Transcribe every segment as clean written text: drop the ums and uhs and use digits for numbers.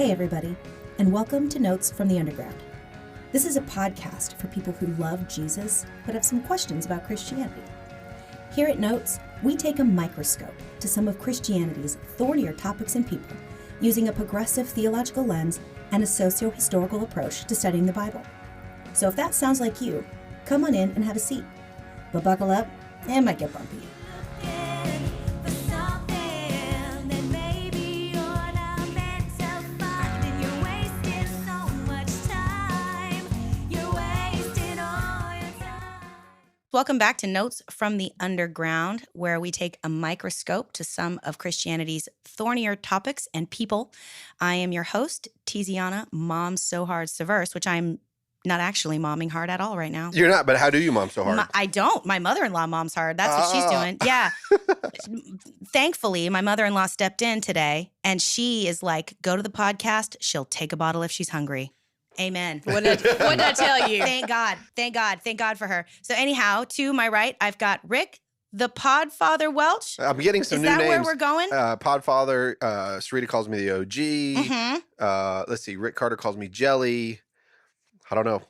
Hey everybody, and welcome to Notes from the Underground. This is a podcast for people who love Jesus but have some questions about Christianity. Here at Notes, we take a microscope to some of Christianity's thornier topics and people, using a progressive theological lens and a socio-historical approach to studying the Bible. So if that sounds like you, come on in and have a seat. But buckle up, it might get bumpy. Welcome back to Notes from the Underground, where we take a microscope to some of Christianity's thornier topics and people. I am your host, Tiziana, Mom So Hard Severse, which I'm not actually momming hard at all right now. You're not, but how do you mom so hard? I don't. My mother-in-law moms hard. That's what she's doing. Yeah. Thankfully, my mother-in-law stepped in today, and she is like, go to the podcast. She'll take a bottle if she's hungry. Amen. What did I tell you? Thank God. Thank God. Thank God for her. So anyhow, to my right, I've got Rick, the Podfather Welch. I'm getting some new names. Is that where we're going? Podfather. Sarita calls me the OG. Mm-hmm. Let's see. Rick Carter calls me Jelly. I don't know.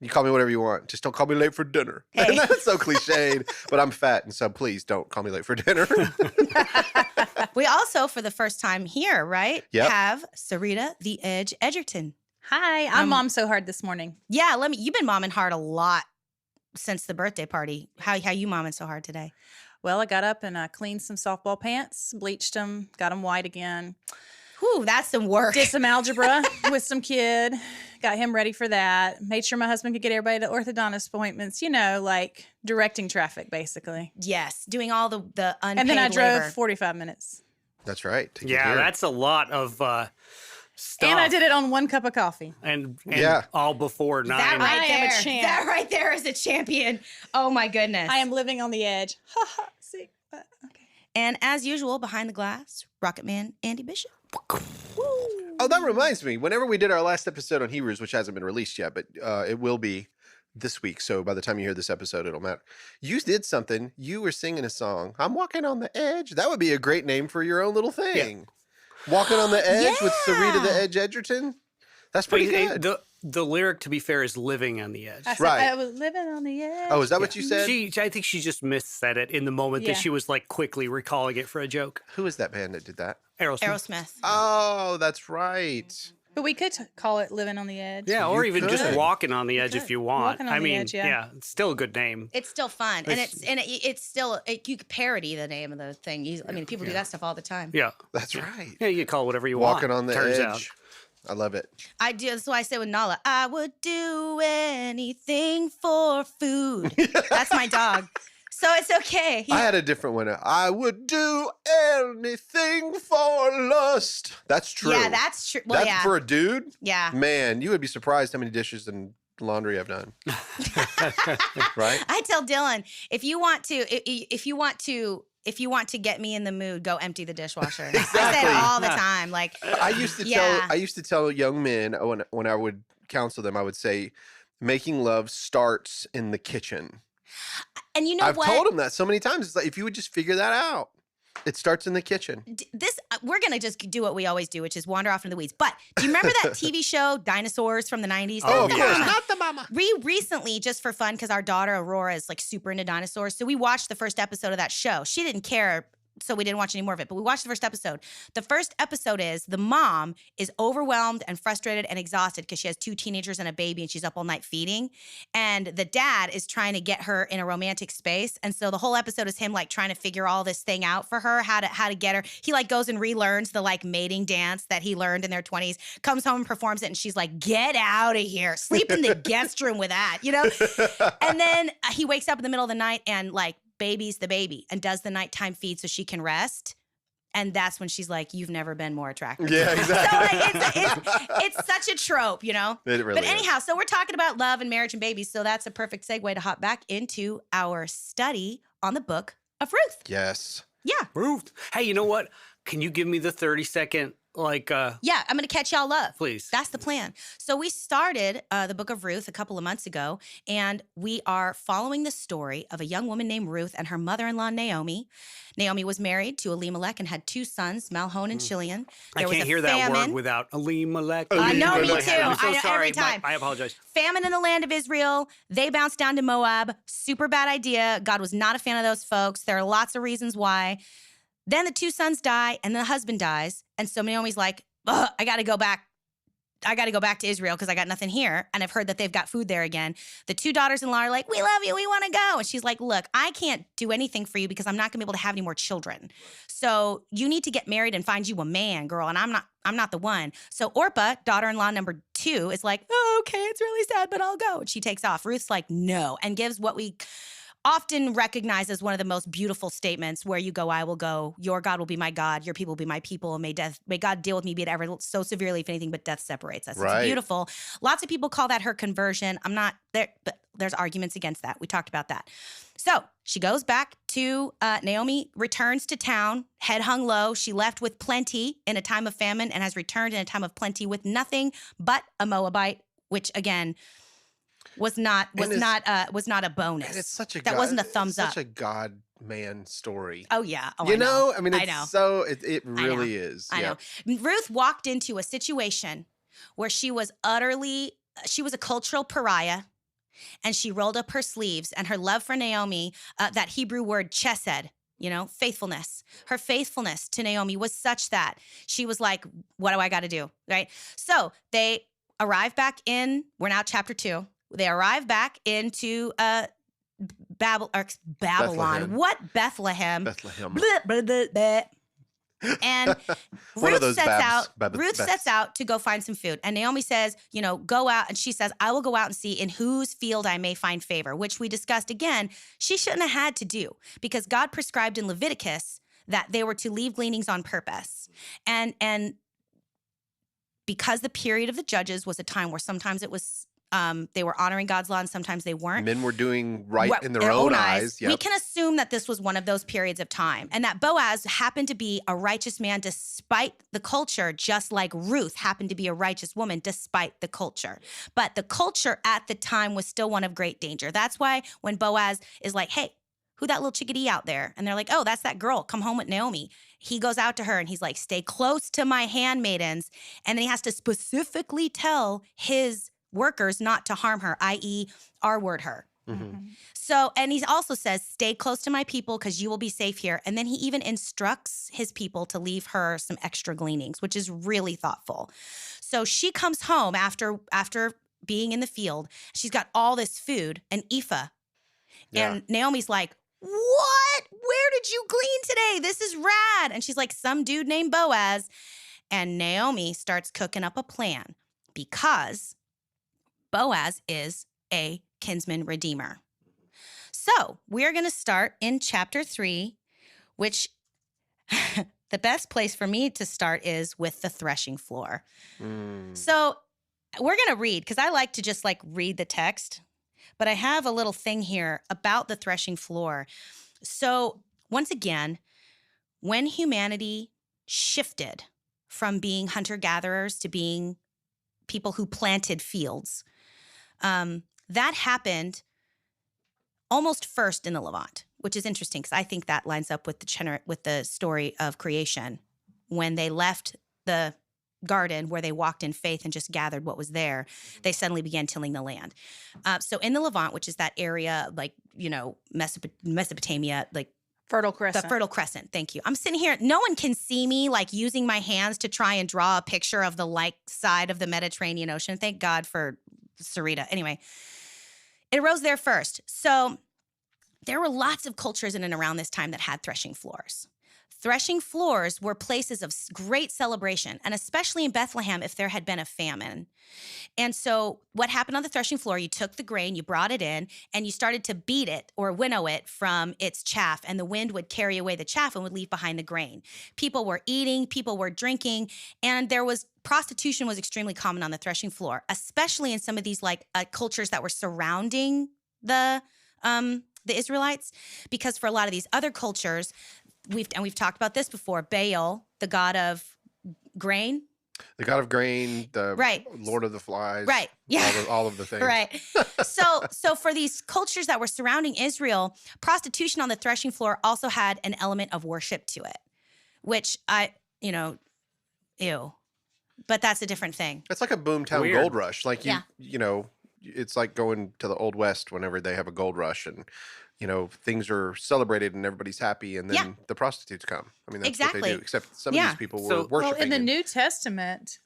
You call me whatever you want. Just don't call me late for dinner. Hey. That's so cliched, but I'm fat, and so please don't call me late for dinner. We also, for the first time here, right, Yep. have Sarita the Edge Edgerton. Hi, I'm Mom So Hard this morning. Yeah, you've been momming hard a lot since the birthday party. How you momming so hard today? Well, I got up and cleaned some softball pants, bleached them, got them white again. Whew, that's some work. Did some algebra with some kid, got him ready for that. Made sure my husband could get everybody to orthodontist appointments, like directing traffic, basically. Yes, doing all the unpaid And then I drove labor. 45 minutes. That's right. Yeah, that's a lot of stuff. And I did it on 1 cup of coffee. And Yeah. all before 9. That right I there. am a champ. That right there is a champion. Oh my goodness. I am living on the edge. Ha ha. See? Okay. And as usual, behind the glass, Rocket Man Andy Bishop. Oh, that reminds me. Whenever we did our last episode on Hebrews, which hasn't been released yet, but it will be this week. So by the time you hear this episode, it'll matter. You did something. You were singing a song. I'm walking on the edge. That would be a great name for your own little thing. Walking on the edge with Sarita the Edge Edgerton. That's pretty good. The lyric, to be fair, is living on the edge. I said, Right. I was living on the edge. Oh, is that what you said? I think she just missaid it in the moment that she was like quickly recalling it for a joke. Who is that band that did that? Aerosmith. Oh, that's right. But we could call it living on the edge. Yeah, or You even just could. walking on the edge if you want. Walking on the edge, yeah. It's still a good name. It's still fun, and it's still you could parody the name of the thing. People do that stuff all the time. Yeah. That's right. Yeah, you can call it whatever you want. Walking on the turns edge. out. I love it. I do. That's why I say with Nala, I would do anything for food. That's my dog. So it's okay. I had a different one. I would do anything for lust. That's true. Yeah, that's true. Well, That's for a dude? Yeah. Man, you would be surprised how many dishes and laundry I've done. Right? I tell Dylan, if you want to get me in the mood, go empty the dishwasher. I say it all the time. Like I used to tell young men when I would counsel them, I would say, making love starts in the kitchen. And you know I've what? told them that so many times. It's like, if you would just figure that out, it starts in the kitchen. We're going to just do what we always do, which is wander off into the weeds. But do you remember that TV show, Dinosaurs from the 90s? Oh, of course. Not the mama. Recently, just for fun, because our daughter Aurora is like super into dinosaurs. So we watched the first episode of that show. She didn't care, so we didn't watch any more of it. But we watched the first episode. The first episode is the mom is overwhelmed and frustrated and exhausted because she has 2 teenagers and a baby and she's up all night feeding. And the dad is trying to get her in a romantic space. And so the whole episode is him like trying to figure all this thing out for her, how to get her. He like goes and relearns the like mating dance that he learned in their 20s, comes home and performs it. And she's like, get out of here. Sleep in the guest room with that, And then he wakes up in the middle of the night and like babies the baby and does the nighttime feed so she can rest. And that's when she's like, you've never been more attractive. Yeah, exactly. So like, it's such a trope, It really But is. anyhow, so we're talking about love and marriage and babies. So that's a perfect segue to hop back into our study on the book of Ruth. Yes. Yeah. Ruth. Hey, you know what? Can you give me the 30-second Like, Yeah, I'm going to catch y'all up. please. That's the plan. So we started the book of Ruth a couple of months ago, and we are following the story of a young woman named Ruth and her mother-in-law, Naomi. Naomi was married to Elimelech and had 2 sons, Malhon and Chilion. I can't hear that word without Elimelech. I know, me Elimelech. too. I'm so I know, sorry. every time. I apologize. Famine in the land of Israel. They bounced down to Moab. Super bad idea. God was not a fan of those folks. There are lots of reasons why. Then the 2 sons die, and the husband dies. And so Naomi's like, ugh, I got to go back. I got to go back to Israel because I got nothing here. And I've heard that they've got food there again. The 2 daughters-in-law are like, we love you. We want to go. And she's like, look, I can't do anything for you because I'm not going to be able to have any more children. So you need to get married and find you a man, girl. And I'm not the one. So Orpah, daughter-in-law number 2, is like, oh, okay, it's really sad, but I'll go. And she takes off. Ruth's like, no, and gives what we often recognized as one of the most beautiful statements, where you go, I will go. Your God will be my God. Your people will be my people. And may God deal with me, be it ever so severely, if anything but death separates us. Right. It's beautiful. Lots of people call that her conversion. I'm not there, but there's arguments against that. We talked about that. So she goes back to, Naomi returns to town, head hung low. She left with plenty in a time of famine and has returned in a time of plenty with nothing but a Moabite, which again, was not a bonus. And it's such a that wasn't a thumbs up. Such a God-man story. Oh yeah, you know? I mean, I it's know. so it really is. I know. Ruth walked into a situation where she was a cultural pariah, and she rolled up her sleeves, and her love for Naomi, that Hebrew word chesed, faithfulness. Her faithfulness to Naomi was such that she was like, what do I got to do? Right? So they arrive back in, we're now chapter 2. They arrive back into Babylon. Bethlehem. What? Bethlehem. Bethlehem. Blah, blah, blah, blah. And One of those Ruth sets out to go find some food. And Naomi says, go out. And she says, I will go out and see in whose field I may find favor, which we discussed again, she shouldn't have had to do, because God prescribed in Leviticus that they were to leave gleanings on purpose. And because the period of the judges was a time where sometimes it was they were honoring God's law and sometimes they weren't. Men were doing right in their own eyes. Yep. We can assume that this was one of those periods of time, and that Boaz happened to be a righteous man despite the culture, just like Ruth happened to be a righteous woman despite the culture. But the culture at the time was still one of great danger. That's why when Boaz is like, hey, who that little chickadee out there? And they're like, oh, that's that girl. Come home with Naomi. He goes out to her and he's like, stay close to my handmaidens. And then he has to specifically tell his workers not to harm her, i.e. R-word her. Mm-hmm. So, and he also says, stay close to my people because you will be safe here. And then he even instructs his people to leave her some extra gleanings, which is really thoughtful. So she comes home after being in the field. She's got all this food, an ephah. Yeah. And Naomi's like, what? Where did you glean today? This is rad. And she's like, some dude named Boaz. And Naomi starts cooking up a plan because Boaz is a kinsman redeemer. So we're going to start in chapter 3, which the best place for me to start is with the threshing floor. So we're going to read, because I like to just read the text, but I have a little thing here about the threshing floor. So once again, when humanity shifted from being hunter-gatherers to being people who planted fields, that happened almost first in the Levant, which is interesting because I think that lines up with the story of creation. When they left the garden where they walked in faith and just gathered what was there, they suddenly began tilling the land. So in the Levant, which is that area Mesopotamia, Fertile Crescent. The Fertile Crescent. Thank you. I'm sitting here. No one can see me using my hands to try and draw a picture of the side of the Mediterranean Ocean. Thank God for Sarita. Anyway, it arose there first. So there were lots of cultures in and around this time that had threshing floors. Threshing floors were places of great celebration, and especially in Bethlehem if there had been a famine. And so what happened on the threshing floor, you took the grain, you brought it in, and you started to beat it or winnow it from its chaff, and the wind would carry away the chaff and would leave behind the grain. People were eating, people were drinking, and prostitution was extremely common on the threshing floor, especially in some of these cultures that were surrounding the Israelites, because for a lot of these other cultures, we've talked about this before, Baal, the god of grain. The god of grain, the Right. Lord of the Flies. Right. Yeah. All of the things. Right. So for these cultures that were surrounding Israel, prostitution on the threshing floor also had an element of worship to it, which ew. But that's a different thing. It's like a boomtown Weird. gold rush. Like it's like going to the Old West whenever they have a gold rush and things are celebrated and everybody's happy, and then the prostitutes come. I mean, that's what they do. Except some of these people were worshiping. Well, in the New Testament,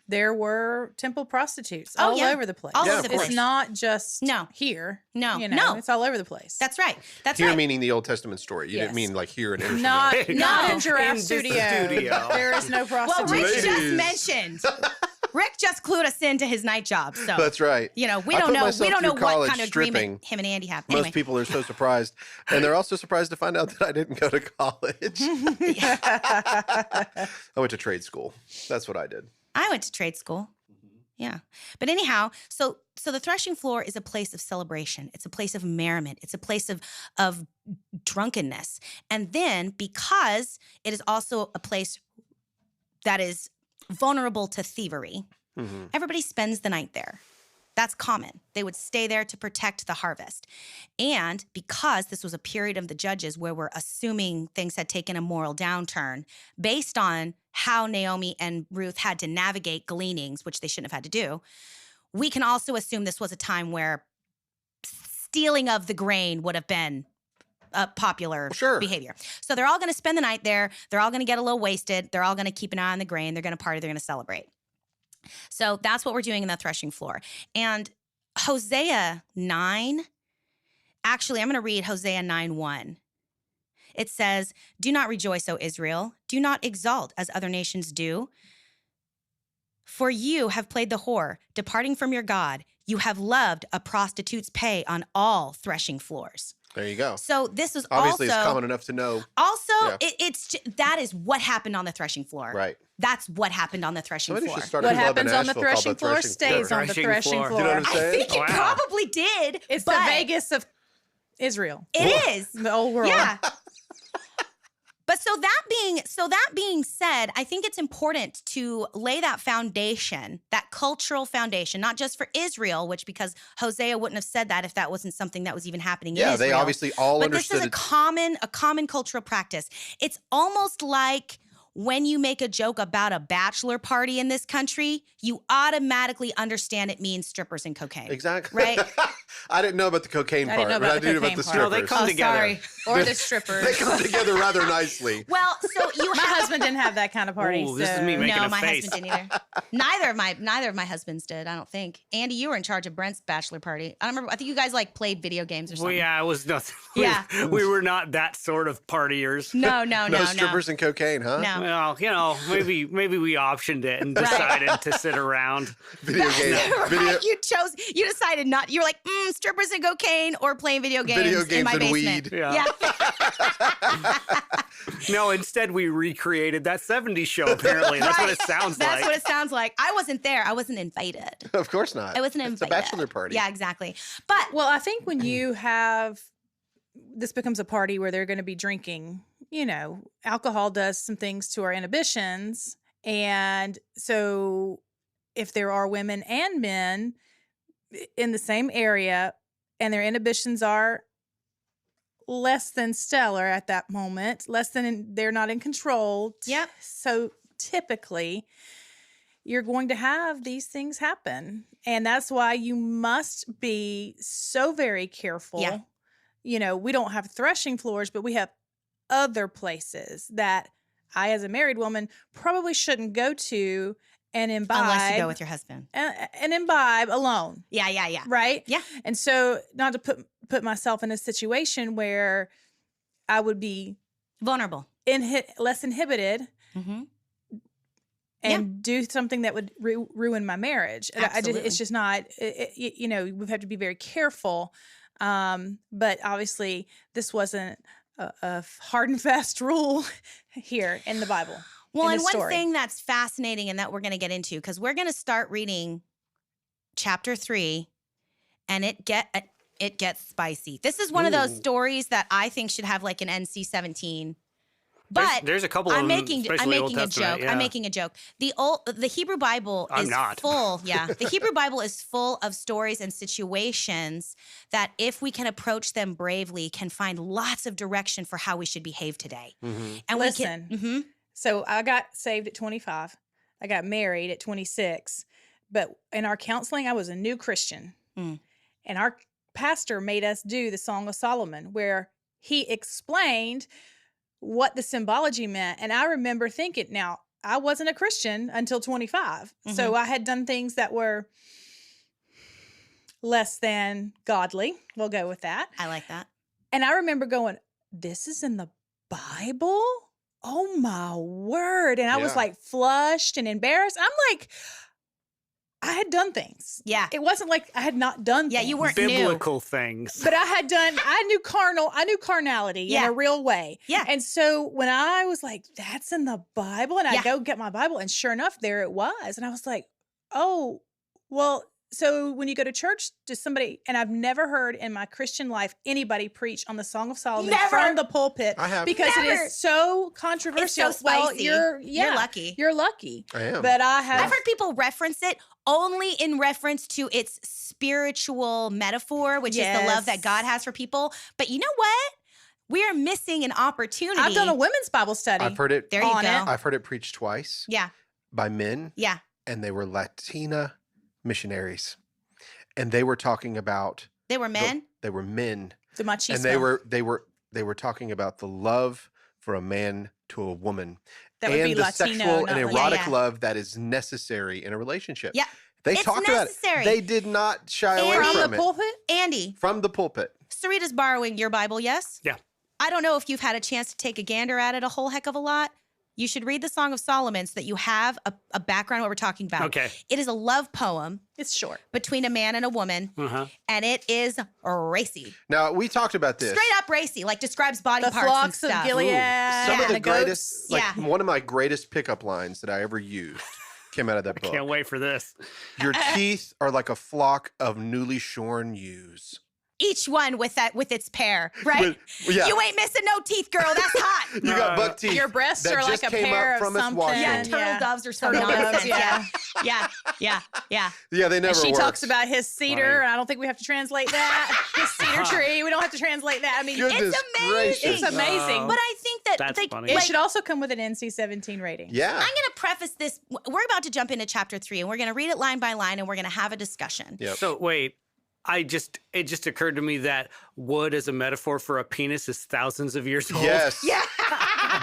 there were temple prostitutes Oh, all yeah. over the place. All Yeah, over of the course. place. It's not just No. here. No. No. It's all over the place. That's right. That's Here right. meaning the Old Testament story. You didn't Yes. mean like here in Andersonville. not No. in Giraffe In this Studio. studio. There is no Well, prostitution. Rick just Ladies. mentioned. Rick just clued us into his night job. So That's right. we I don't put know. We myself don't know through what college kind of agreement stripping. him and Andy have. Most Anyway, people are so surprised. And they're also surprised to find out that I didn't go to college. I went to trade school. That's what I did. I went to trade school. Yeah. But anyhow, so the threshing floor is a place of celebration. It's a place of merriment. It's a place of drunkenness. And then because it is also a place that is vulnerable to thievery, Mm-hmm. everybody spends the night there. That's common. They would stay there to protect the harvest. And because this was a period of the Judges where we're assuming things had taken a moral downturn based on how Naomi and Ruth had to navigate gleanings, which they shouldn't have had to do, we can also assume this was a time where stealing of the grain would have been a popular Sure. behavior. So they're all going to spend the night there. They're all going to get a little wasted. They're all going to keep an eye on the grain. They're going to party. They're going to celebrate. So that's what we're doing in the threshing floor. And Hosea 9, actually, I'm going to read Hosea 9:1. It says, "Do not rejoice, O Israel. Do not exult as other nations do. For you have played the whore, departing from your God. You have loved a prostitute's pay on all threshing floors." There you go. So this is Obviously, also it's common enough to know. also Yeah. that is what happened on the threshing floor. Right. That's what happened on the threshing Somebody floor. should start a What club in happens on the Nashville called threshing floor Threshing stays Floor. on the Threshing threshing floor. floor. Do you know what I'm I saying? think it Wow. probably did. It's but the Vegas of Israel, It is. the old world. Yeah. But so that being said, I think it's important to lay that foundation, that cultural foundation, not just for Israel, which because Hosea wouldn't have said that if that wasn't something that was even happening in Yeah, Israel. they obviously all But this understood is it. a common cultural practice. It's almost like when you make a joke about a bachelor party in this country, you automatically understand it means strippers and cocaine. Exactly. Right? I didn't know about the cocaine I part, didn't know but about I the do about cocaine the part. strippers. No, they come together. Sorry. Or the strippers. They come together rather nicely. Well, so you My have husband didn't have that kind of party. Ooh, this is so- me making no, a my face. husband didn't either. Neither of my husbands did. I don't think. Andy, you were in charge of Brent's bachelor party. I don't remember. I think you guys like played video games or Well, something. yeah, it was nothing. Yeah. We were not that sort of partiers. No. No strippers and cocaine, huh? No. Well, maybe we optioned it and Right. decided to sit around. Video games. Right, you decided not. You were like strippers and cocaine or playing video games in my and basement. weed. Yeah. No, instead we recreated that 70s show, apparently. That's what it sounds That's like. what it sounds like. I wasn't there. I wasn't invited. Of course not. I wasn't It's invited. a bachelor party. Yeah, exactly. But Well, I think when you have this becomes a party where they're going to be drinking, alcohol does some things to our inhibitions. And so if there are women and men in the same area and their inhibitions are less than stellar at that moment, they're not in control. Yep. So typically you're going to have these things happen. And that's why you must be so very careful. Yeah. We don't have threshing floors, but we have other places that I, as a married woman, probably shouldn't go to and imbibe. unless you go with your husband. and imbibe alone. Yeah. Right? Yeah. And so not to put myself in a situation where I would be Vulnerable. less inhibited Mm-hmm. and do something that would ruin my marriage. And Absolutely. it's just not, we have to be very careful. But obviously this wasn't a hard and fast rule here in the Bible. Well, in and the one story. thing that's fascinating and that we're going to get into, because we're going to start reading chapter 3, and it gets spicy. This is one of those stories that I think should have like an NC-17 But there's a couple of I'm them, making especially Old a Testament, joke. yeah. I'm making a joke. The Hebrew Bible I'm is not. full. Yeah, the Hebrew Bible is full of stories and situations that, if we can approach them bravely, can find lots of direction for how we should behave today. Mm-hmm. And Listen. we can. So I got saved at 25. I got married at 26. But in our counseling, I was a new Christian. Mm. And our pastor made us do the Song of Solomon, where he explained what the symbology meant. And I remember thinking, now, I wasn't a Christian until 25. So I had done things that were less than godly. We'll go with that. I like that. And I remember going, this is in the Bible? Oh my word. And I was like flushed and embarrassed. I'm like, I had done things. Yeah. It wasn't like I had not done things. Yeah, you weren't Biblical things. But I knew carnality in a real way. Yeah. And so when I was like, that's in the Bible, and I go get my Bible, and sure enough, there it was. And I was like, oh, well, so when you go to church, does somebody, and I've never heard in my Christian life anybody preach on the Song of Solomon from the pulpit. I have. Because it is so controversial. It's so spicy. Well, You're lucky. You're lucky. I am. But I have. I've heard people reference it only in reference to its spiritual metaphor, which is the love that God has for people. But you know what? We are missing an opportunity. I've done a women's Bible study. I've heard it. There you go. I've heard it preached twice. Yeah. By men. Yeah. And they were Latina missionaries, and they were talking about. They were men. They were men. The machismo. And they were talking about the love for a man to a woman. That would be and the Latino, sexual and not erotic love that is necessary in a relationship. Yeah. They It's talked necessary. about it. They did not shy away Andy- from From the it. pulpit? Andy, From the pulpit. Sarita's borrowing your Bible, yes? Yeah. I don't know if you've had a chance to take a gander at it a whole heck of a lot. You should read the Song of Solomon so that you have a background on what we're talking about. Okay. It is a love poem It's short. between a man and a woman, Uh-huh. and it is racy. Now, we talked about this. Straight up racy, like describes body The parts flocks and of stuff. Gilead. Some of and the goats. greatest, like Yeah. one of my greatest pickup lines that I ever used came out of that book. Can't wait for this. Your teeth are like a flock of newly shorn ewes. Each one with its pair, right? Yeah. You ain't missing no teeth, girl. That's hot. You got buck teeth. Your breasts that are like just a came pair up of from his something. washing. Yeah, turtle doves or some Turtle nonsense. doves, yeah. Yeah. Yeah, they never And she worked. talks about his cedar, and I don't think we have to translate that. His cedar tree. We don't have to translate that. I mean, Goodness it's amazing. gracious. it's amazing. Oh. But I think that That's like, funny. it like, should also come with an NC-17 rating. Yeah. I'm going to preface this. We're about to jump into chapter 3, and we're going to read it line by line, and we're going to have a discussion. Yep. So wait, it just occurred to me that wood as a metaphor for a penis is thousands of years old. Yes. Yeah.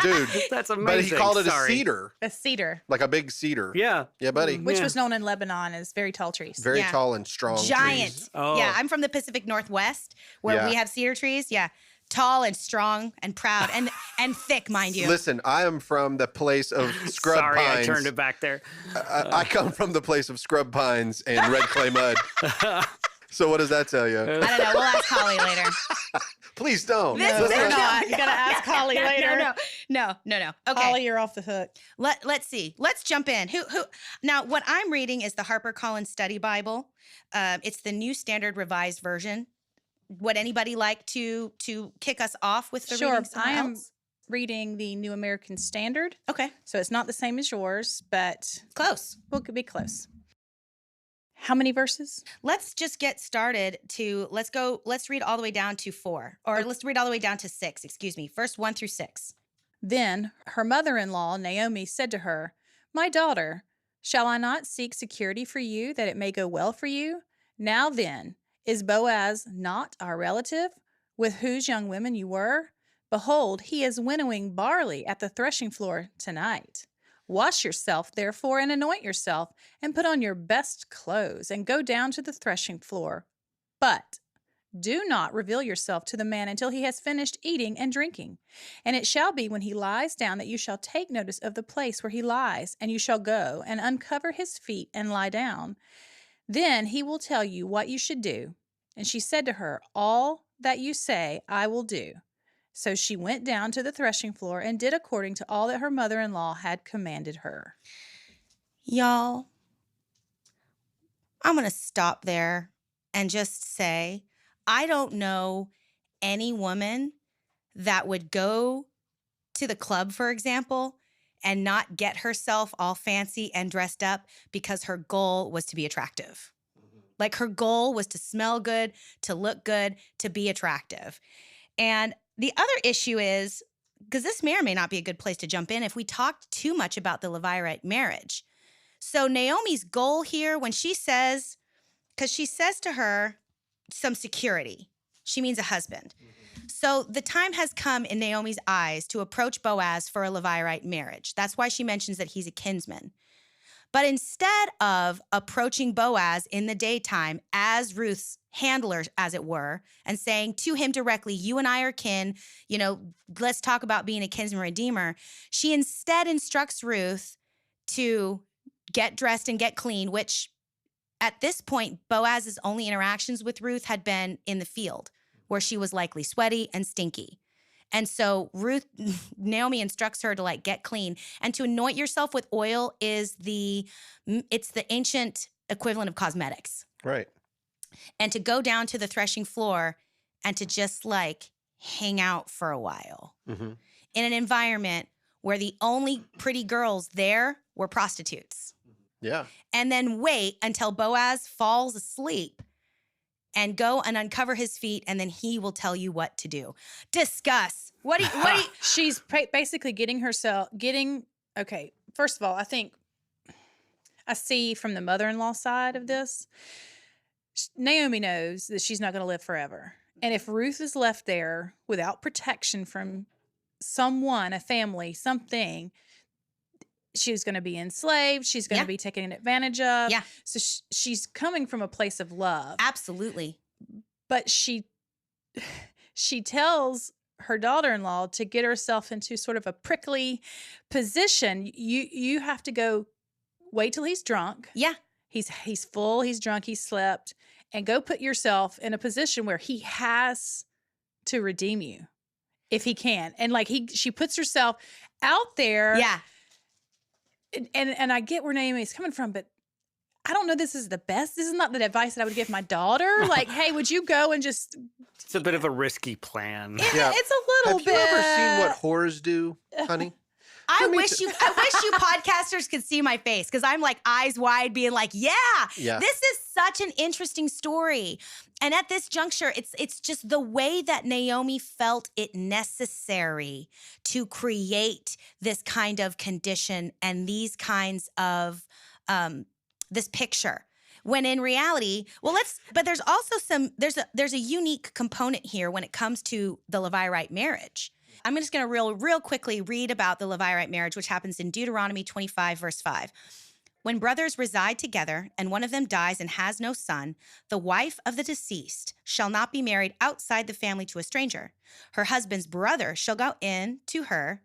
Dude. That's amazing. But he called it Sorry. a cedar. A cedar, Like a big cedar. Yeah. Yeah, buddy. which Yeah. was known in Lebanon as very tall trees. Very Yeah. tall and strong. Giant. trees. Oh. Yeah, I'm from the Pacific Northwest where Yeah. we have cedar trees. Yeah. Tall and strong and proud and thick, mind you. Listen, I am from the place of scrub Sorry, pines. I turned it back there. I come from the place of scrub pines and red clay mud. So what does that tell you? I don't know. We'll ask Holly later. Please don't. This No, is we're no. not. You gotta ask Holly later. No. Okay. Holly, you're off the hook. Let's see. Let's jump in. Who? Now, what I'm reading is the HarperCollins Study Bible. It's the New Standard Revised Version. Would anybody like to kick us off with the Sure. reading somewhere I am else? reading the New American Standard. Okay. So it's not the same as yours, but Close. we'll be close. How many verses? Let's just get started let's read all the way down to 4. Or let's read all the way down to 6, excuse me. First 1 through 6. Then her mother-in-law, Naomi, said to her, "My daughter, shall I not seek security for you, that it may go well for you? Now then, is Boaz not our relative, with whose young women you were? Behold, he is winnowing barley at the threshing floor tonight. Wash yourself, therefore, and anoint yourself, and put on your best clothes, and go down to the threshing floor. But do not reveal yourself to the man until he has finished eating and drinking. And it shall be when he lies down that you shall take notice of the place where he lies, and you shall go and uncover his feet and lie down. Then he will tell you what you should do." And she said to her, "All that you say I will do." So she went down to the threshing floor and did according to all that her mother-in-law had commanded her. Y'all, I'm going to stop there and just say, I don't know any woman that would go to the club, for example, and not get herself all fancy and dressed up because her goal was to be attractive. Like her goal was to smell good, to look good, to be attractive. And the other issue is, because this may or may not be a good place to jump in if we talked too much about the Levirate marriage. So Naomi's goal here, when she says, because she says to her, some security, she means a husband. So the time has come in Naomi's eyes to approach Boaz for a Levirate marriage. That's why she mentions that he's a kinsman. But instead of approaching Boaz in the daytime as Ruth's handler, as it were, and saying to him directly, you and I are kin, let's talk about being a kinsman redeemer, she instead instructs Ruth to get dressed and get clean, which at this point, Boaz's only interactions with Ruth had been in the field, where she was likely sweaty and stinky. And so Naomi instructs her to get clean, and to anoint yourself with oil it's the ancient equivalent of cosmetics. Right. And to go down to the threshing floor and to just hang out for a while in an environment where the only pretty girls there were prostitutes. Yeah. And then wait until Boaz falls asleep and go and uncover his feet, and then he will tell you what to do. Discuss. What do you She's basically okay, first of all, I think I see from the mother-in-law side of this, Naomi knows that she's not going to live forever. And if Ruth is left there without protection from someone, a family, something, she's going to be enslaved. She's going to be taken advantage of. Yeah. So she's coming from a place of love. Absolutely. But she tells her daughter-in-law to get herself into sort of a prickly position. You have to go wait till he's drunk. Yeah. He's full, he's drunk, he's slept, and go put yourself in a position where he has to redeem you if he can. And she puts herself out there. Yeah. And I get where Naomi's coming from, but I don't know this is the best. This is not the advice that I would give my daughter. Hey, would you go and just... It's a bit of a risky plan. Yeah. It's a little bit. Have you ever seen what whores do, honey? I wish you podcasters could see my face, because I'm eyes wide being yeah, this is such an interesting story. And at this juncture, it's just the way that Naomi felt it necessary to create this kind of condition and these kinds of this picture. When in reality, but there's also there's a unique component here when it comes to the Levirate marriage. I'm just going to real quickly read about the Levirate marriage, which happens in Deuteronomy 25, verse 5. When brothers reside together and one of them dies and has no son, the wife of the deceased shall not be married outside the family to a stranger. Her husband's brother shall go in to her,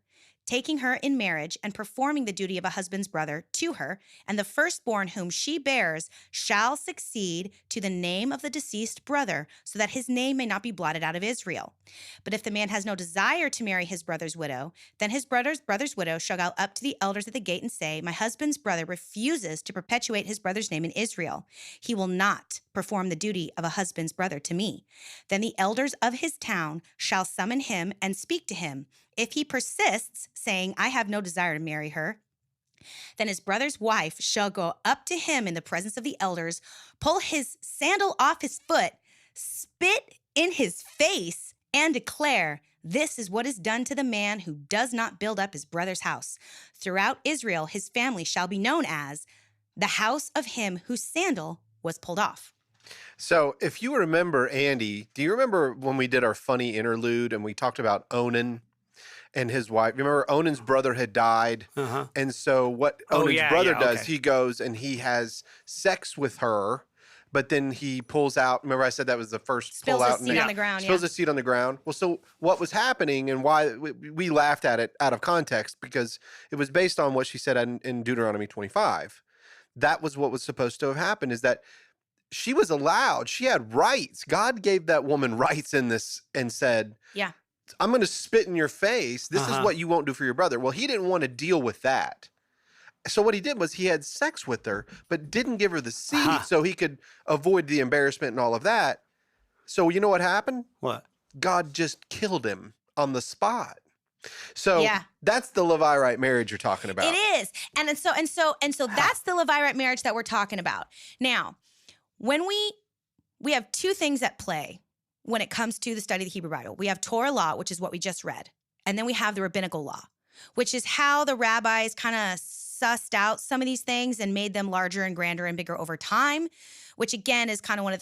taking her in marriage and performing the duty of a husband's brother to her, and the firstborn whom she bears shall succeed to the name of the deceased brother, so that his name may not be blotted out of Israel. But if the man has no desire to marry his brother's widow, then his brother's widow shall go up to the elders at the gate and say, my husband's brother refuses to perpetuate his brother's name in Israel. He will not perform the duty of a husband's brother to me. Then the elders of his town shall summon him and speak to him. If he persists, saying, I have no desire to marry her, then his brother's wife shall go up to him in the presence of the elders, pull his sandal off his foot, spit in his face, and declare, this is what is done to the man who does not build up his brother's house. Throughout Israel, his family shall be known as the house of him whose sandal was pulled off. So if you remember, Andy, do you remember when we did our funny interlude and we talked about Onan and his wife? Remember, Onan's brother had died. And so what Onan's brother does, he goes and he has sex with her, but then he pulls out. Remember I said that was the first spills pull out. Spills his seed on the ground. Spills his seed on the ground. Well, so what was happening and why we laughed at it out of context, because it was based on what she said in Deuteronomy 25. That was what was supposed to have happened, is that she was allowed, she had rights. God gave that woman rights in this and said, yeah, I'm going to spit in your face. This is what you won't do for your brother. Well, he didn't want to deal with that. So what he did was he had sex with her, but didn't give her the seed so he could avoid the embarrassment and all of that. So you know what happened? What? God just killed him on the spot. So Yeah. that's the Levirate marriage you're talking about. It is. And so that's the Levirate marriage that we're talking about. Now, when we have two things at play when it comes to the study of the Hebrew Bible. We have Torah law, which is what we just read. And then we have the rabbinical law, which is how the rabbis kind of sussed out some of these things and made them larger and grander and bigger over time, which again is kind of one of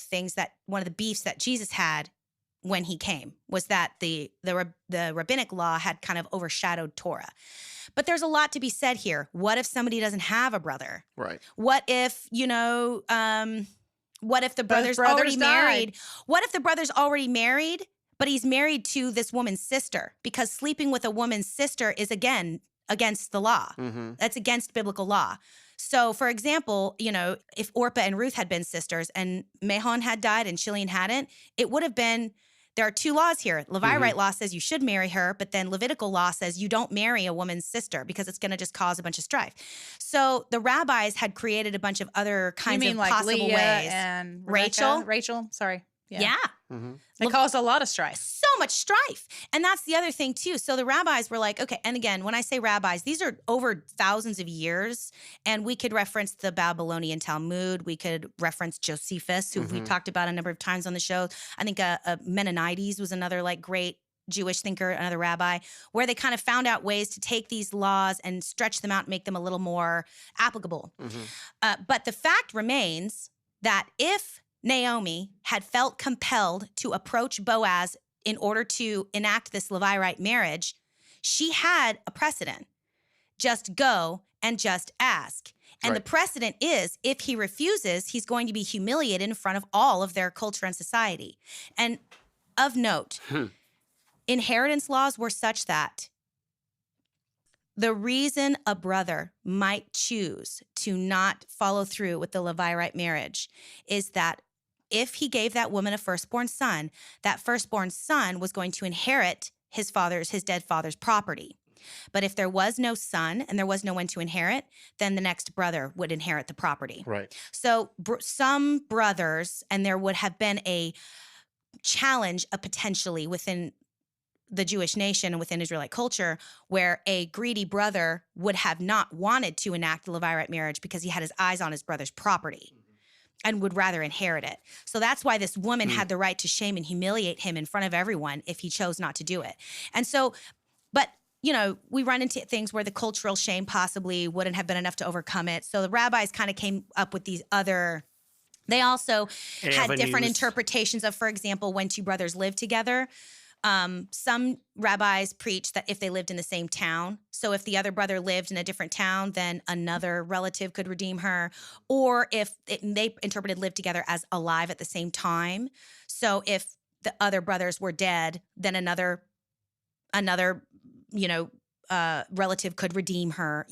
the beefs that Jesus had when he came, was that the rabbinic law had kind of overshadowed Torah. But there's a lot to be said here. What if somebody doesn't have a brother? Right. What if, what if the brother's already married? What if the brother's already married, but he's married to this woman's sister? Because sleeping with a woman's sister is, again, against the law. Mm-hmm. That's against biblical law. So, for example, if Orpah and Ruth had been sisters and Mahon had died and Chilion hadn't, it would have been, there are two laws here. Levirate law says you should marry her, but then Levitical law says you don't marry a woman's sister because it's going to just cause a bunch of strife. So the rabbis had created a bunch of other kinds of like possible Leah ways. and Rachel? Rachel, sorry. Yeah. Mm-hmm. They caused a lot of strife. So much strife. And that's the other thing too. So the rabbis were like, okay, and again, when I say rabbis, these are over thousands of years. And we could reference the Babylonian Talmud. We could reference Josephus, who we talked about a number of times on the show. I think Mennonites was another like great Jewish thinker, another rabbi, where they kind of found out ways to take these laws and stretch them out and make them a little more applicable. But the fact remains that if Naomi had felt compelled to approach Boaz in order to enact this Levirate marriage, she had a precedent. Just go and just ask. And the precedent is, if he refuses, he's going to be humiliated in front of all of their culture and society. And of note, inheritance laws were such that the reason a brother might choose to not follow through with the Levirate marriage is that if he gave that woman a firstborn son, that firstborn son was going to inherit his dead father's property. But if there was no son and there was no one to inherit, then the next brother would inherit the property. Right. So some brothers, and there would have been a challenge potentially within the Jewish nation and within Israelite culture, where a greedy brother would have not wanted to enact the Levirate marriage because he had his eyes on his brother's property and would rather inherit it. So that's why this woman had the right to shame and humiliate him in front of everyone if he chose not to do it. And so, but, we run into things where the cultural shame possibly wouldn't have been enough to overcome it. So the rabbis kind of came up with these they also had different interpretations of, for example, when two brothers live together. Some rabbis preach that if they lived in the same town, so if the other brother lived in a different town, then another relative could redeem her, or if they interpreted live together as alive at the same time. So if the other brothers were dead, then another relative could redeem her.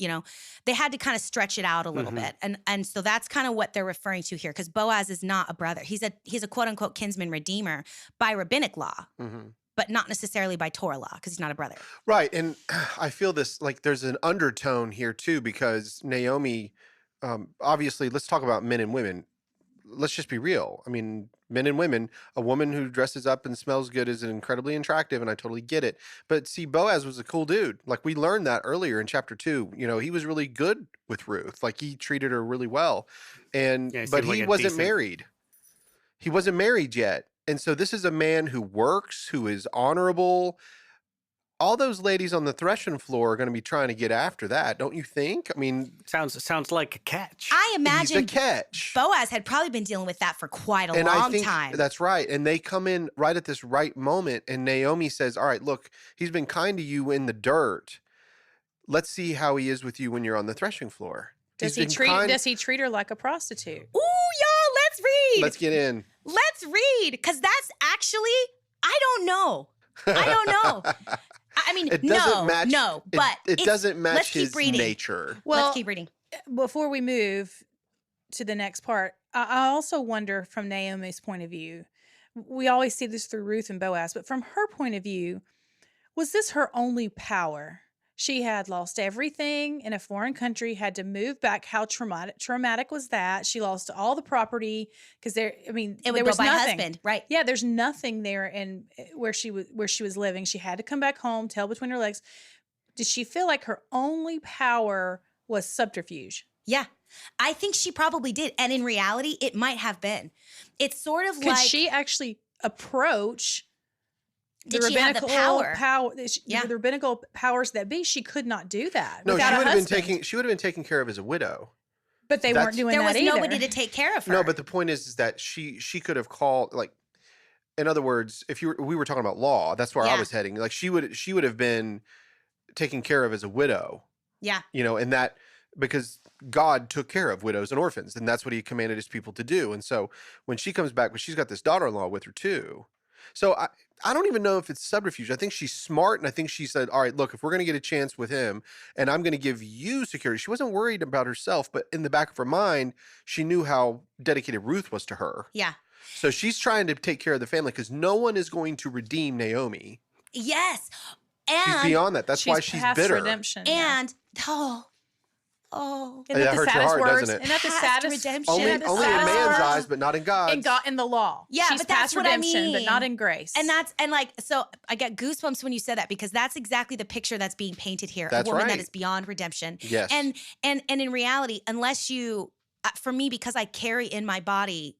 They had to kind of stretch it out a little bit, and so that's kind of what they're referring to here, because Boaz is not a brother; he's a quote unquote kinsman redeemer by rabbinic law. But not necessarily by Torah law, because he's not a brother. Right. And I feel this, like there's an undertone here too, because Naomi, obviously, let's talk about men and women. Let's just be real. I mean, men and women, a woman who dresses up and smells good is incredibly attractive, and I totally get it. But see, Boaz was a cool dude. Like we learned that earlier in chapter 2. He was really good with Ruth. Like he treated her really well. But he wasn't married. He wasn't married yet. And so this is a man who works, who is honorable. All those ladies on the threshing floor are going to be trying to get after that, don't you think? I mean, sounds like a catch. I imagine he's a catch. Boaz had probably been dealing with that for quite a long time. That's right. And they come in right at this right moment, and Naomi says, all right, look, he's been kind to you in the dirt. Let's see how he is with you when you're on the threshing floor. Does he treat her like a prostitute? Ooh, y'all, let's read. Let's get in. Let's read, because that's actually, I don't know. I mean, it doesn't match, but it doesn't match his nature. Well, let's keep reading. Before we move to the next part, I also wonder from Naomi's point of view, we always see this through Ruth and Boaz, but from her point of view, was this her only power She had lost everything in a foreign country, had to move back. How traumatic was that? She lost all the property because it would there was go by nothing. husband, right? Yeah, there's nothing there in where she was living. She had to come back home, tail between her legs. Did she feel like her only power was subterfuge? Yeah. I think she probably did. And in reality, it might have been. It's sort of Could like she actually approach did she have the power? The rabbinical powers that be? She could not do that. No, without she a would have been husband. She would have been taken care of as a widow. But they weren't doing there that was either. nobody to take care of her. No, but the point is that she could have called, like, in other words, if we were talking about law, that's where I was heading. Like, she would have been taken care of as a widow. Yeah. You know, and that because God took care of widows and orphans, and that's what he commanded his people to do. And so when she comes back, but she's got this daughter-in-law with her too. So I don't even know if it's subterfuge. I think she's smart, and I think she said, all right, look, if we're going to get a chance with him, and I'm going to give you security. She wasn't worried about herself, but in the back of her mind, she knew how dedicated Ruth was to her. Yeah. So she's trying to take care of the family because no one is going to redeem Naomi. Yes. And she's beyond that. That's why she's past bitter. redemption. And Isn't that the hurts your saddest heart, words? doesn't it? Isn't that the Past saddest redemption. Only in man's eyes, but not in God's. in the law. Yeah, She's but that's past what I redemption, but mean. not in grace. So I get goosebumps when you said that because that's exactly the picture that's being painted here. That's a woman right. that is beyond redemption. Yes. And in reality, unless you, for me, because I carry in my body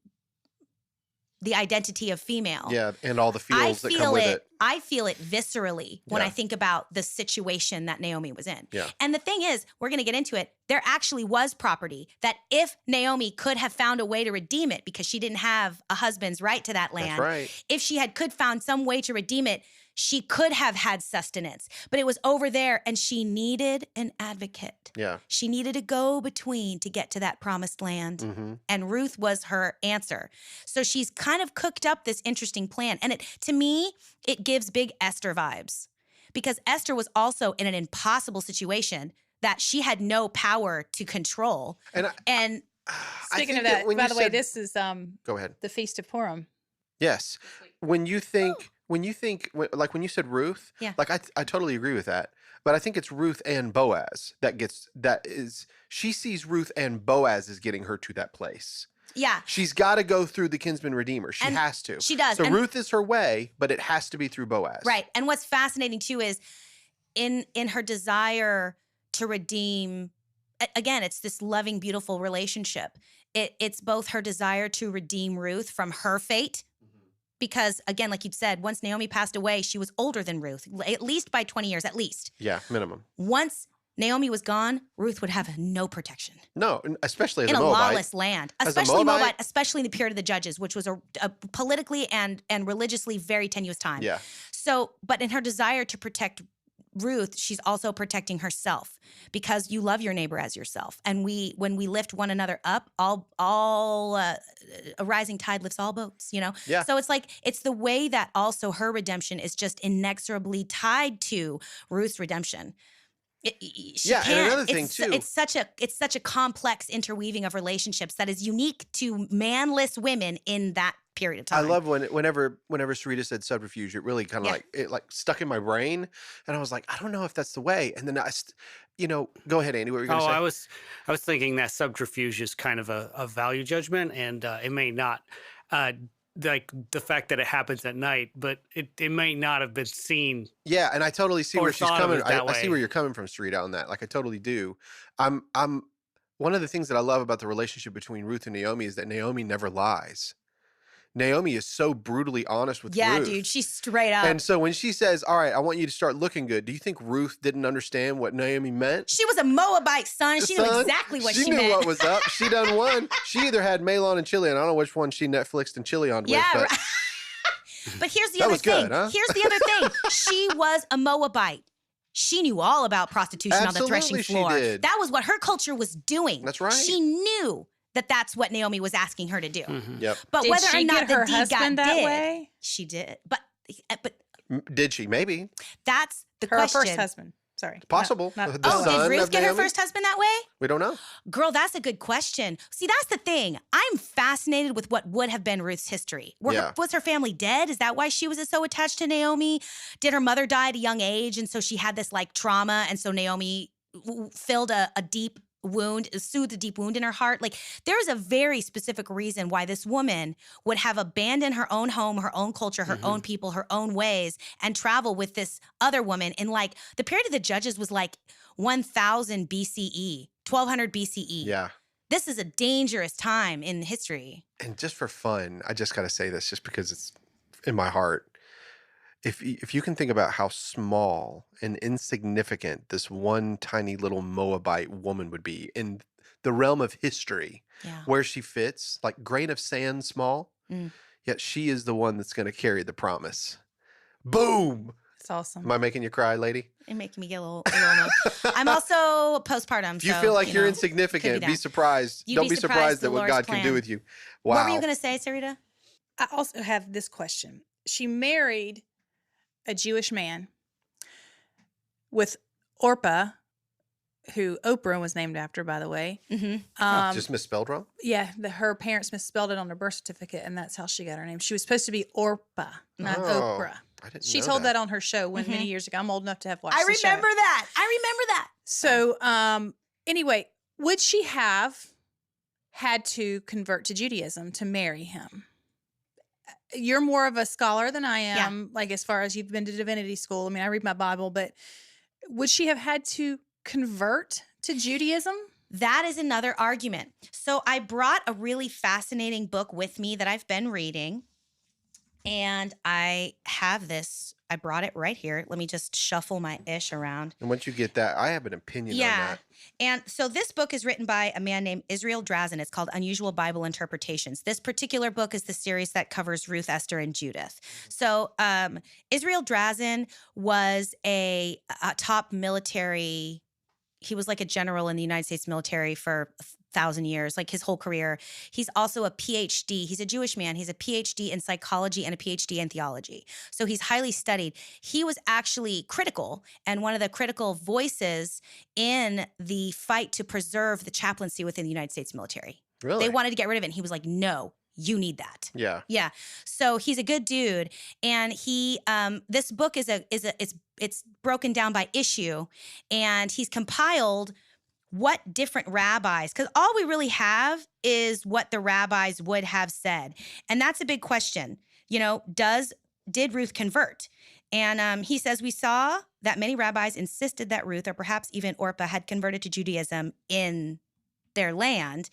the identity of female. Yeah, and all the feels that come with it. I feel it viscerally when Yeah. I think about the situation that Naomi was in. Yeah. And the thing is, we're going to get into it. There actually was property that if Naomi could have found a way to redeem it because she didn't have a husband's right to that land. That's right. If she could found some way to redeem it, she could have had sustenance. But it was over there and she needed an advocate. Yeah. She needed a go-between to get to that promised land. Mm-hmm. And Ruth was her answer. So she's kind of cooked up this interesting plan. And to me, it gives big Esther vibes because Esther was also in an impossible situation that she had no power to control. And Speaking of that, by the way, this is go ahead. the Feast of Purim. Yes. When you think, when you said Ruth, Yeah. like I totally agree with that. But I think it's Ruth and Boaz she sees Ruth and Boaz as getting her to that place. Yeah. She's got to go through the kinsman redeemer. She And has to. she does. So And- Ruth is her way, but it has to be through Boaz. Right. And what's fascinating too is in her desire to redeem, again, it's this loving, beautiful relationship. It's both her desire to redeem Ruth from her fate, because again, like you said, once Naomi passed away, she was older than Ruth, at least by 20 years, at least. Yeah, minimum. Once Naomi was gone, Ruth would have no protection. No, especially as in a a Moabite. lawless land, As a especially Moabite? Moabite, especially in the period of the Judges, which was a politically and religiously very tenuous time. Yeah. So, but in her desire to protect Ruth, she's also protecting herself because you love your neighbor as yourself. And when we lift one another up, a rising tide lifts all boats, you know? Yeah. So it's the way that also her redemption is just inexorably tied to Ruth's redemption. And another thing too. It's such a complex interweaving of relationships that is unique to manless women in that period of time. I love whenever Sarita said subterfuge, it really kind of like stuck in my brain, and I was like, I don't know if that's the way. And then go ahead, Andy. What were you going to say? I was thinking that subterfuge is kind of a value judgment, and it may not. Like the fact that it happens at night, but it may not have been seen. Yeah, and I totally see Or where she's thought of coming. it that I see way. where you're coming from, Sarita, on that. Like I totally do. I'm one of the things that I love about the relationship between Ruth and Naomi is that Naomi never lies. Naomi is so brutally honest with Yeah, Ruth. dude, she's straight up. And so when she says, all right, I want you to start looking good, do you think Ruth didn't understand what Naomi meant? She was a Moabite, son. She knew exactly what she knew meant. what was up. She done one. She either had Malon and Chili, and I don't know which one she Netflixed and Chili on with. Yeah, But right. But here's the That other was thing. good, huh? Here's the other thing. She was a Moabite. She knew all about prostitution on the Absolutely threshing she floor. did. That was what her culture was doing. That's right. She knew that that's what Naomi was asking her to do. Mhm. Yep. But Did whether she or not get her the deed got husband that did, way? she did. But Did she? Maybe. that's the Her question. first husband. Sorry. Possible. Not- The Oh, son did Ruth of get her Naomi? first husband that way? We don't know. Girl, that's a good question. See, that's the thing. I'm fascinated with what would have been Ruth's history. Was her family dead? Is that why she was so attached to Naomi? Did her mother die at a young age? And so she had this like trauma. And so Naomi filled a deep wound, soothed a deep wound in her heart. Like there's a very specific reason why this woman would have abandoned her own home, her own culture, her own people, her own ways, and travel with this other woman in like the period of the Judges was like 1000 BCE, 1200 BCE. Yeah. This is a dangerous time in history. And just for fun, I just got to say this just because it's in my heart. If you can think about how small and insignificant this one tiny little Moabite woman would be in the realm of history, where she fits, like grain of sand small, yet she is the one that's going to carry the promise. Boom! It's awesome. Am I making you cry, lady? You're making me get a little I'm also postpartum. If you feel like you're insignificant, be surprised. Don't be surprised at what God can do with you. Wow. What were you going to say, Sarita? I also have this question. She married a Jewish man with Orpah, who Oprah was named after, by the way. Just misspelled wrong? Yeah, her parents misspelled it on her birth certificate, and that's how she got her name. She was supposed to be Orpah, not Oprah. I didn't She know told that on her show many years ago. I'm old enough to have watched I the show. remember that. So, anyway, would she have had to convert to Judaism to marry him? You're more of a scholar than I am, like as far as you've been to divinity school. I mean, I read my Bible, but would she have had to convert to Judaism? That is another argument. So I brought a really fascinating book with me that I've been reading. And I have this. I brought it right here. Let me just shuffle my ish around. And once you get that, I have an opinion on that. And so this book is written by a man named Israel Drazen. It's called Unusual Bible Interpretations. This particular book is the series that covers Ruth, Esther, and Judith. So Israel Drazen was a top military. He was like a general in the United States military for 1,000 years, like his whole career. He's also a PhD. He's a Jewish man. He's a PhD in psychology and a PhD in theology. So he's highly studied. He was actually critical and one of the critical voices in the fight to preserve the chaplaincy within the United States military. Really? They wanted to get rid of it. And he was like, no, you need that. Yeah. Yeah. So he's a good dude. And he, this book it's broken down by issue, and he's compiled what different rabbis, because all we really have is what the rabbis would have said. And that's a big question. You know, did Ruth convert? And he says, we saw that many rabbis insisted that Ruth, or perhaps even Orpah, had converted to Judaism in their land,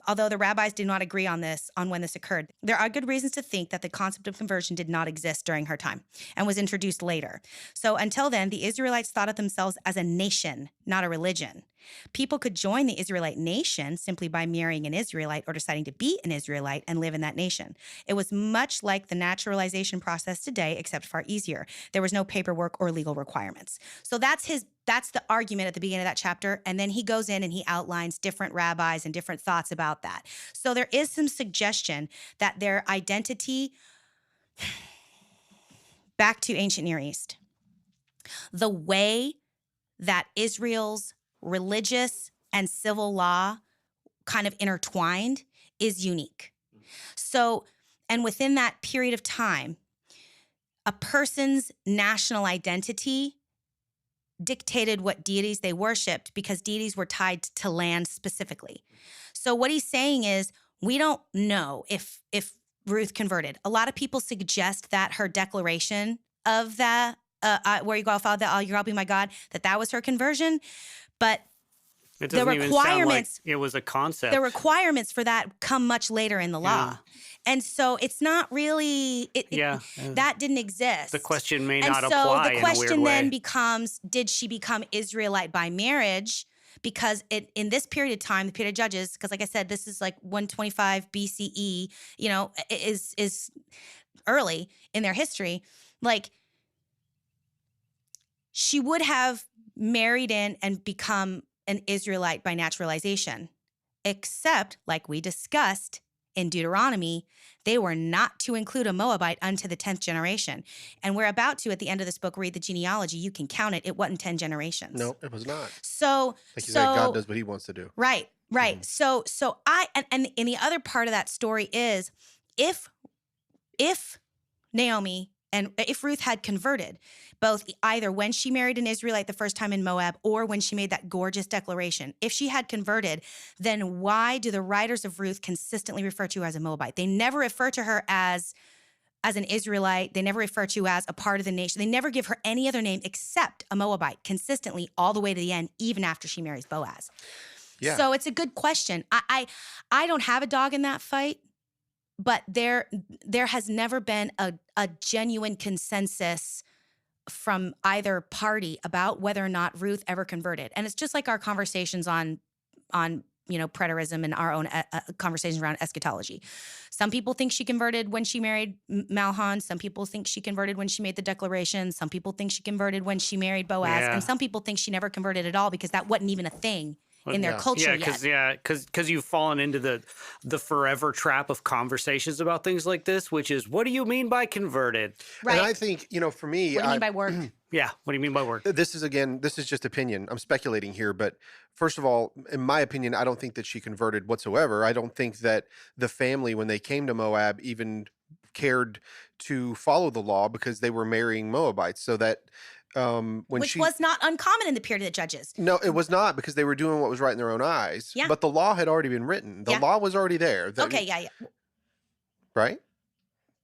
although the rabbis do not agree on when this occurred. There are good reasons to think that the concept of conversion did not exist during her time and was introduced later. So until then, the Israelites thought of themselves as a nation, not a religion. People could join the Israelite nation simply by marrying an Israelite or deciding to be an Israelite and live in that nation. It was much like the naturalization process today, except far easier. There was no paperwork or legal requirements. So that's the argument at the beginning of that chapter. And then he goes in and he outlines different rabbis and different thoughts about that. So there is some suggestion that their identity, back to ancient Near East, the way that Israel's religious and civil law kind of intertwined is unique. So, and within that period of time, a person's national identity dictated what deities they worshiped because deities were tied to land specifically. So what he's saying is, we don't know if Ruth converted. A lot of people suggest that her declaration of that, where you go, Father, I'll be my God, that was her conversion. But it doesn't even sound like it was a concept. The requirements for that come much later in the law. And so it's not really, that didn't exist. The question may not apply in a weird way. So the question then becomes, did she become Israelite by marriage? Because in this period of time, the period of Judges, because like I said, this is like 125 BCE, you know, is early in their history. Like, she would have married in and become an Israelite by naturalization, except, like we discussed in Deuteronomy, they were not to include a Moabite unto the 10th generation. And we're about to, at the end of this book, read the genealogy. You can count it. It wasn't 10 generations. No, it was not. So, Like you said, God does what he wants to do. Right. So and the other part of that story is if Naomi and if Ruth had converted, both either when she married an Israelite the first time in Moab or when she made that gorgeous declaration, if she had converted, then why do the writers of Ruth consistently refer to her as a Moabite? They never refer to her as an Israelite. They never refer to her as a part of the nation. They never give her any other name except a Moabite consistently all the way to the end, even after she marries Boaz. Yeah. So it's a good question. I don't have a dog in that fight, but there has never been a genuine consensus from either party about whether or not Ruth ever converted. And it's just like our conversations on preterism and our own conversations around eschatology. Some people think she converted when she married Malhan. Some people think she converted when she made the declaration. Some people think she converted when she married Boaz. Yeah. And some people think she never converted at all because that wasn't even a thing in their culture yet. Because you've fallen into the forever trap of conversations about things like this, which is, what do you mean by converted? Right. And I think, for me, What do you mean by work? Yeah, what do you mean by work? this is just opinion. I'm speculating here, but first of all, in my opinion, I don't think that she converted whatsoever. I don't think that the family, when they came to Moab, even cared to follow the law because they were marrying Moabites. So that Which was not uncommon in the period of the Judges. No, it was not, because they were doing what was right in their own eyes. Yeah. But the law had already been written. The law was already there. Okay, yeah. Right?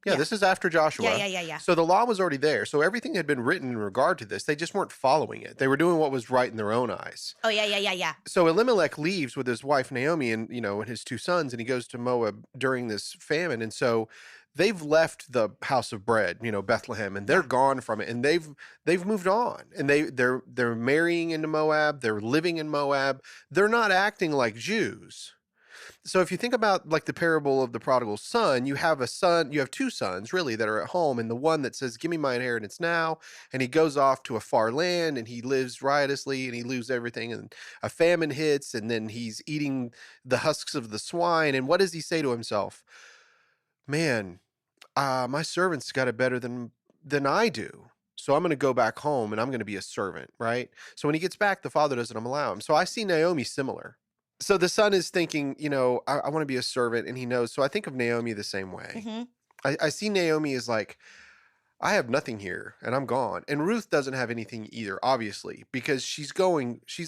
Yeah, this is after Joshua. Yeah. So the law was already there. So everything had been written in regard to this. They just weren't following it. They were doing what was right in their own eyes. Oh, yeah. So Elimelech leaves with his wife Naomi and his two sons, and he goes to Moab during this famine. And so they've left the house of bread, Bethlehem, and they're gone from it, and they've moved on, and they're marrying into Moab, they're living in Moab, they're not acting like Jews. So if you think about like the parable of the prodigal son, you have two sons really that are at home, and the one that says, "Give me my inheritance now," and he goes off to a far land and he lives riotously and he loses everything, and a famine hits, and then he's eating the husks of the swine, and what does he say to himself? Man, my servants got it better than I do. So I'm going to go back home and I'm going to be a servant, right? So when he gets back, the father doesn't allow him. So I see Naomi similar. So the son is thinking, I want to be a servant, and he knows. So I think of Naomi the same way. Mm-hmm. I see Naomi as like, I have nothing here and I'm gone. And Ruth doesn't have anything either, obviously, because she's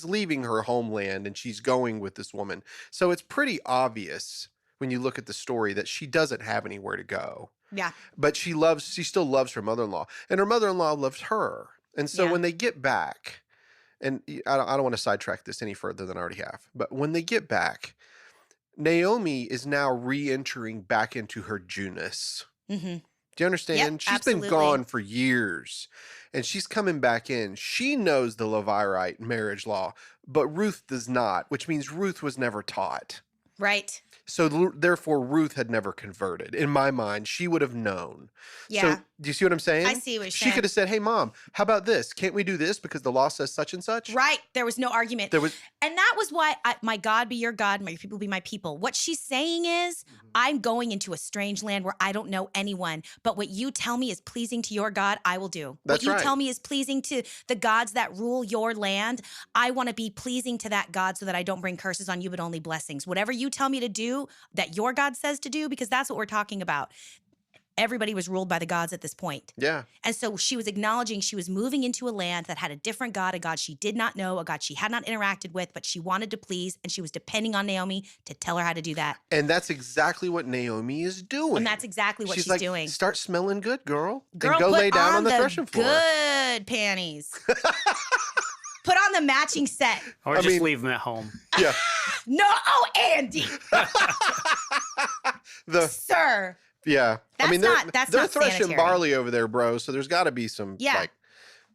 leaving her homeland and she's going with this woman. So it's pretty obvious when you look at the story that she doesn't have anywhere to go. Yeah. But she still loves her mother-in-law, and her mother-in-law loves her. And so when they get back, and I don't want to sidetrack this any further than I already have, but when they get back, Naomi is now re-entering back into her Jewness. Mm-hmm. Do you understand? Yep, she's absolutely. been gone for years, and she's coming back in. She knows the Levirate marriage law, but Ruth does not, which means Ruth was never taught. Right. So therefore, Ruth had never converted. In my mind, she would have known. Yeah. So do you see what I'm saying? I see what you're She saying. could have said, "Hey, Mom, how about this? Can't we do this because the law says such and such?" Right. There was no argument. There was, And that was why my God be your God, my people be my people. What she's saying is, I'm going into a strange land where I don't know anyone, but what you tell me is pleasing to your God, I will do. That's what you right. tell me is pleasing to the gods that rule your land, I want to be pleasing to that God so that I don't bring curses on you, but only blessings. Whatever you tell me to do, that your God says to do, because that's what we're talking about. Everybody was ruled by the gods at this point. yeah. And so she was acknowledging she was moving into a land that had a different God, a God she did not know, a God she had not interacted with, but she wanted to please, and she was depending on Naomi to tell her how to do that. And that's exactly what Naomi is doing. And that's exactly what she's like, doing. Start smelling good, girl. Girl, and go put lay down on the the threshing floor. good panties. Put on the matching set. Or just leave them at home. Yeah. No, oh, Andy, sir. Yeah. That's they're not threshing sanitary. barley over there, bro. So there's got to be some Yeah.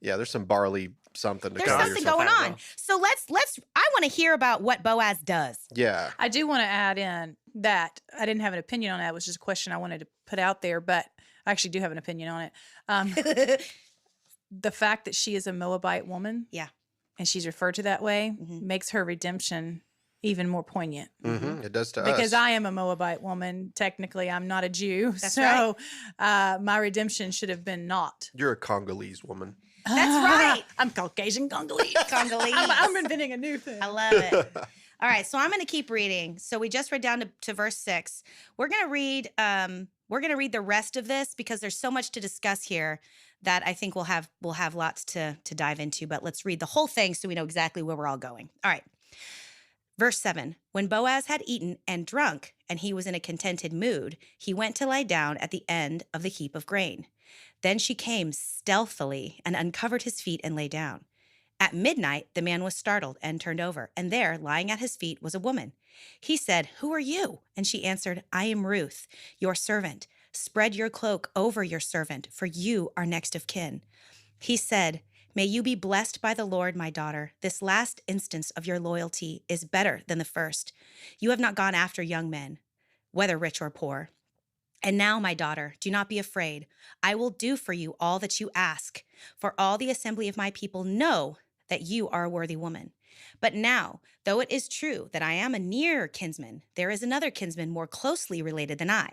there's some barley something to There's cover something yourself. going out. on. So I want to hear about what Boaz does. Yeah. I do want to add in that I didn't have an opinion on that. It was just a question I wanted to put out there, but I actually do have an opinion on it. The fact that she is a Moabite woman, Yeah. and she's referred to that way, Mhm. makes her redemption even more poignant. It does to us. Because I am a Moabite woman. Technically, I'm not a Jew. That's so my redemption should have been not. You're a Congolese woman. That's right. I'm Caucasian Congolese. Congolese. I'm inventing a new thing. I love it. All right, so I'm going to keep reading. So we just read down to verse 6. We're going to read the rest of this because there's so much to discuss here that I think we'll have lots to dive into, but let's read the whole thing so we know exactly where we're all going. All right. Verse 7, when Boaz had eaten and drunk, and he was in a contented mood, he went to lie down at the end of the heap of grain. Then she came stealthily and uncovered his feet and lay down. At midnight, the man was startled and turned over, and there, lying at his feet, was a woman. He said, "Who are you?" And she answered, "I am Ruth, your servant. Spread your cloak over your servant, for you are next of kin." He said, "May you be blessed by the Lord, my daughter. This last instance of your loyalty is better than the first. You have not gone after young men, whether rich or poor. And now, my daughter, do not be afraid. I will do for you all that you ask, for all the assembly of my people know that you are a worthy woman. But now, though it is true that I am a near kinsman, there is another kinsman more closely related than I.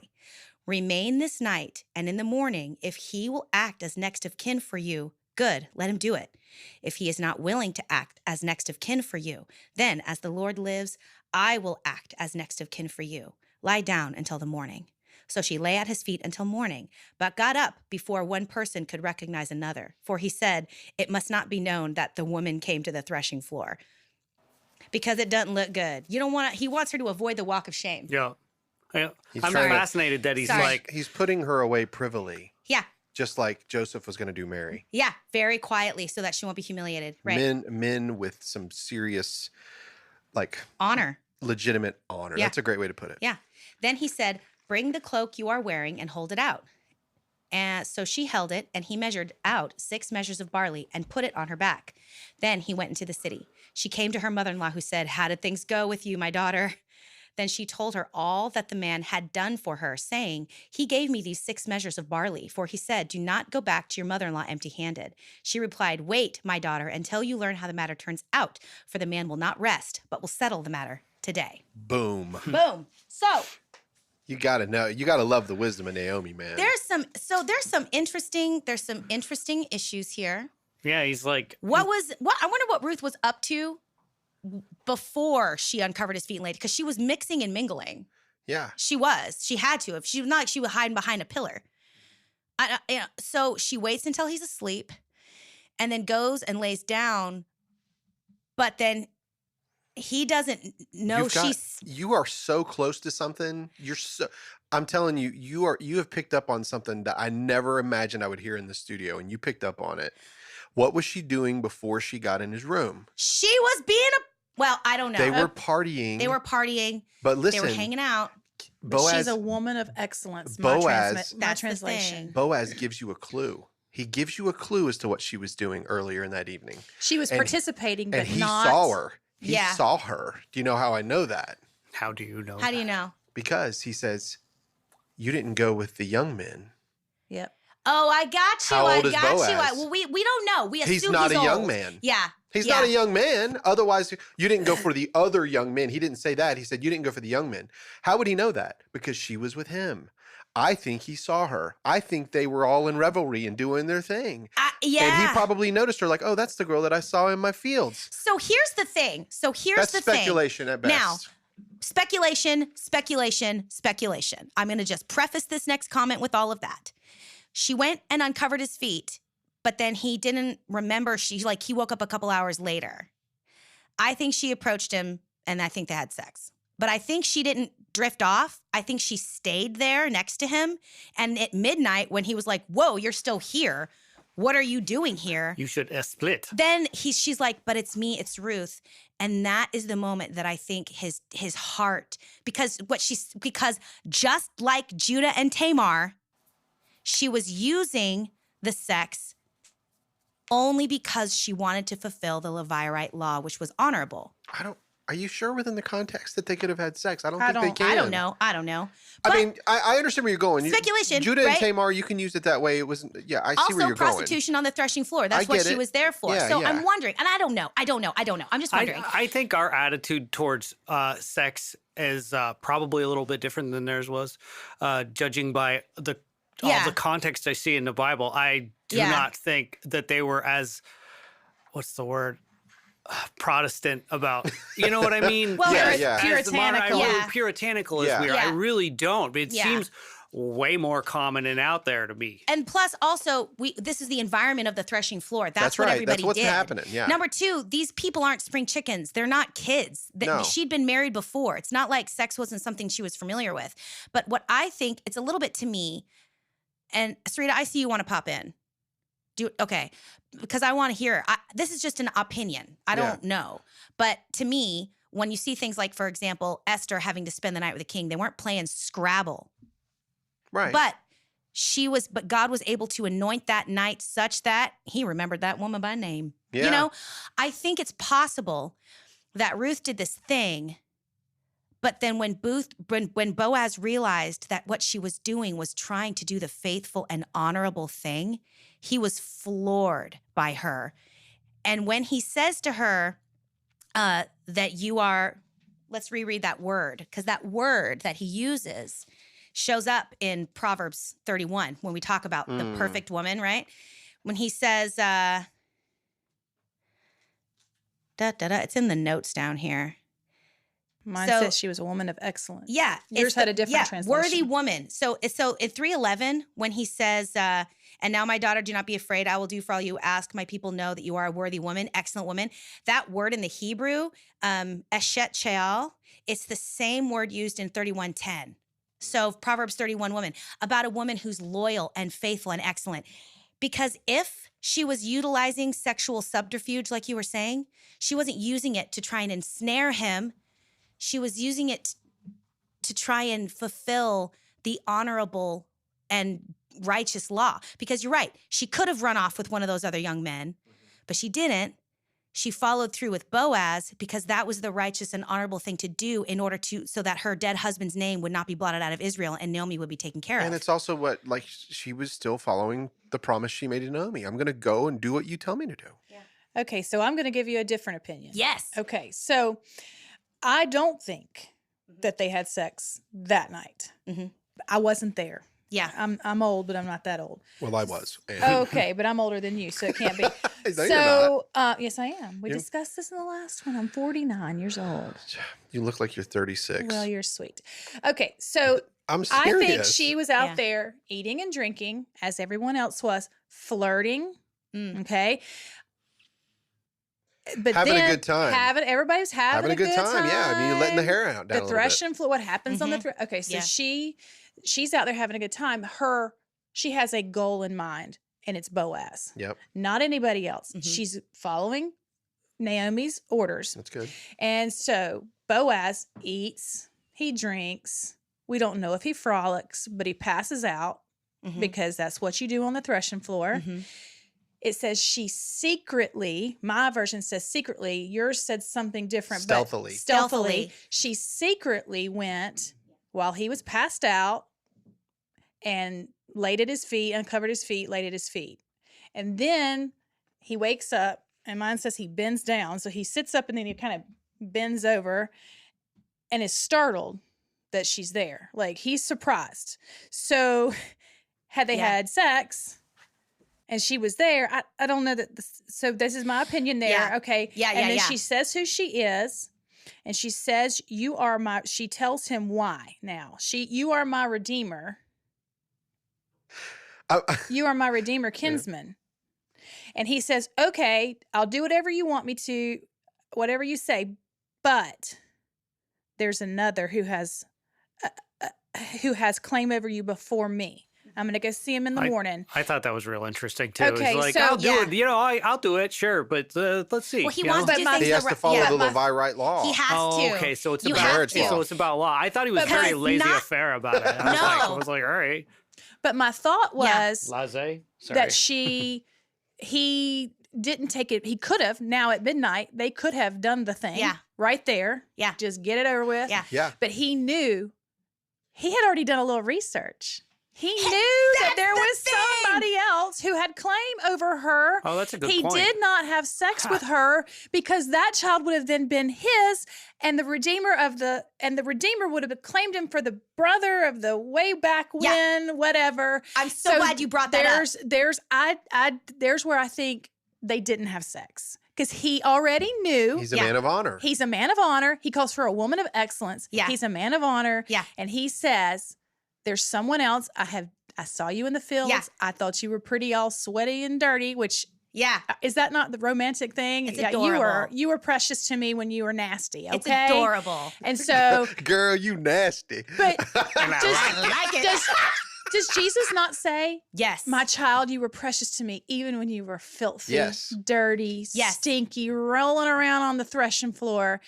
Remain this night, and in the morning, if he will act as next of kin for you, good, let him do it. If he is not willing to act as next of kin for you, then, as the Lord lives, I will act as next of kin for you. Lie down until the morning." So she lay at his feet until morning, but got up before one person could recognize another. For he said, "It must not be known that the woman came to the threshing floor." Because it doesn't look good. He wants her to avoid the walk of shame. Yeah. I'm trying to- fascinated that he's Sorry. like, He's putting her away privily, Yeah. just like Joseph was going to do Mary. Yeah. Very quietly so that she won't be humiliated. Right. Men with some serious, like, Honor. legitimate honor. Yeah. That's a great way to put it. Yeah. Then he said, "Bring the cloak you are wearing and hold it out." And so she held it, and he measured out 6 measures of barley and put it on her back. Then he went into the city. She came to her mother-in-law, who said, "How did things go with you, my daughter?" Then she told her all that the man had done for her, saying, "He gave me these 6 measures of barley, for he said, 'Do not go back to your mother-in-law empty-handed.'" She replied, "Wait, my daughter, until you learn how the matter turns out, for the man will not rest, but will settle the matter today." Boom. Boom. So You got to know. You got to love the wisdom of Naomi, man. there's some interesting issues here. yeah, he's like, I wonder what Ruth was up to before she uncovered his feet and laid, because she was mixing and mingling. Yeah. She had to. If she was not, like she was hiding behind a pillar. So she waits until he's asleep, and then goes and lays down. But then he doesn't know You are so close to something. I'm telling you, you have picked up on something that I never imagined I would hear in the studio, and you picked up on it. What was she doing before she got in his room? She was being I don't know. They were partying. But listen, They were hanging out. Boaz, She's a woman of excellence. Boaz- my That's the translation. thing. Boaz gives you a clue. He gives you a clue as to what she was doing earlier in that evening. She was And- participating, but And he not. saw her. He Yeah. saw her. Do you know how I know that? how do you know? How do you know? Because he says, "You didn't go with the young men." Yep. Oh, I got you. How old I is got Boaz? you. Well, we don't know. We assume He's not a young old. man. Yeah. He's yeah. not a young man. Otherwise, you didn't go for the other young men. He didn't say that. He said, "You didn't go for the young men." How would he know that? Because she was with him. I think he saw her. I think they were all in revelry and doing their thing. Yeah. And he probably noticed her like, "Oh, that's the girl that I saw in my fields." So here's the thing. That's speculation at best. Now, speculation. I'm going to just preface this next comment with all of that. She went and uncovered his feet, but then he didn't remember. He woke up a couple hours later. I think she approached him, and I think they had sex. But I think she didn't drift off. I think she stayed there next to him. And at midnight, when he was like, "Whoa, you're still here. What are you doing here?" You should split. Then she's like, "But it's me, it's Ruth." And that is the moment that I think his heart, because just like Judah and Tamar, she was using the sex only because she wanted to fulfill the Levirate law, which was honorable. Are you sure within the context that they could have had sex? I don't I think they don't- can. I don't know. I But mean, I understand where you're going. speculation, Judah and right? Tamar, you can use it that way. It wasn't. Yeah, I see also where you're going. prostitution on the threshing floor. That's I what get she it. was there for. Yeah, so yeah. I'm wondering, and I don't know. I'm just wondering. I think our attitude towards sex is probably a little bit different than theirs was, judging by all the context I see in the Bible. I do not think that they were as, what's the word? Protestant about, you know what I mean? Well, puritanical. Puritanical is weird. I really don't. But it seems way more common and out there to me. And plus, also, this is the environment of the threshing floor. That's what right. everybody That's what's did. happening. Yeah. Number two, these people aren't spring chickens. They're not kids. No. She'd been married before. It's not like sex wasn't something she was familiar with. But what I think, it's a little bit to me, and Sarita, I see you want to pop in. Okay, because I want to hear. This is just an opinion. I don't know. But to me, when you see things like, for example, Esther having to spend the night with the king, they weren't playing Scrabble. Right. But God was able to anoint that night such that he remembered that woman by name. Yeah. You know, I think it's possible that Ruth did this thing, but then when Boaz realized that what she was doing was trying to do the faithful and honorable thing, he was floored by her. And when he says to her that you are, let's reread that word, because that word that he uses shows up in Proverbs 31 when we talk about the perfect woman, right? When he says, it's in the notes down here. Mine says she was a woman of excellence. Yeah. Yours had a different translation. Worthy woman. So in 3:11, when he says, and now my daughter, do not be afraid. I will do for all you ask. My people know that you are a worthy woman, excellent woman. That word in the Hebrew, eshet she'al, it's the same word used in 31:10. So Proverbs 31 woman, about a woman who's loyal and faithful and excellent. Because if she was utilizing sexual subterfuge, like you were saying, she wasn't using it to try and ensnare him. She was using it to try and fulfill the honorable and righteous law. Because you're right, she could have run off with one of those other young men, but she didn't. She followed through with Boaz because that was the righteous and honorable thing to do in order so that her dead husband's name would not be blotted out of Israel and Naomi would be taken care of. And it's also she was still following the promise she made to Naomi. I'm going to go and do what you tell me to do. Yeah. Okay, so I'm going to give you a different opinion. Yes. Okay, so I don't think that they had sex that night. Mm-hmm. I wasn't there. Yeah. I'm old, but I'm not that old. Well, I was. Okay, but I'm older than you, so it can't be. No, you're not. Yes, I am. We discussed this in the last one. I'm 49 years old. You look like you're 36. Well, you're sweet. Okay, so I'm serious. I think she was out there eating and drinking, as everyone else was, flirting. Okay. But having then a good time. Everybody was having a good time. Yeah, I mean, you're letting the hair out down the threshing floor. What happens on the okay? So she's out there having a good time. She has a goal in mind, and it's Boaz. Yep. Not anybody else. Mm-hmm. She's following Naomi's orders. That's good. And so Boaz eats. He drinks. We don't know if he frolics, but he passes out because that's what you do on the threshing floor. Mm-hmm. It says she secretly, my version says secretly, yours said something different. Stealthily. But stealthily. She secretly went while he was passed out and laid at his feet, uncovered his feet, laid at his feet. And then he wakes up, and mine says he bends down. So he sits up and then he kind of bends over and is startled that she's there. Like, he's surprised. So had they had sex and she was there, I don't know that. So this is my opinion there. Yeah. Okay. Yeah. And then she says who she is. And she says, she tells him why now. You are my redeemer. You are my redeemer, kinsman. Yeah. And he says, okay, I'll do whatever you want me to, whatever you say. But there's another who has claim over you before me. I'm going to go see him in the morning. I thought that was real interesting, too. Okay, He's like, so, I'll do it. I'll do it, sure. But let's see. Well, he wants to do things. He has to follow the Levirate law. He has to. Okay, so it's about marriage law. So it's about law. I thought he was very laissez-faire about it. I was like, all right. But my thought was that he didn't take it. He could have. Now at midnight, they could have done the thing. Yeah. right there. Yeah. Just get it over with. Yeah. Yeah. But he knew, he had already done a little research. He knew that there was somebody else who had claim over her. Oh, that's a good He point. did not have sex with her because that child would have then been his, and the Redeemer would have claimed him for the brother of the way back when, whatever. I'm so glad you brought that up. There's where I think they didn't have sex. Because he already knew. He's a man of honor. He's a man of honor. He calls her a woman of excellence. Yeah. He's a man of honor. Yeah. And he says, there's someone else. I saw you in the fields. Yeah. I thought you were pretty all sweaty and dirty, which is that not the romantic thing? It's adorable. You were precious to me when you were nasty. Okay? It's adorable. And so Girl, you nasty. but I like it. does Jesus not say, yes. my child, you were precious to me even when you were filthy, Yes. dirty, Yes. stinky, rolling around on the threshing floor?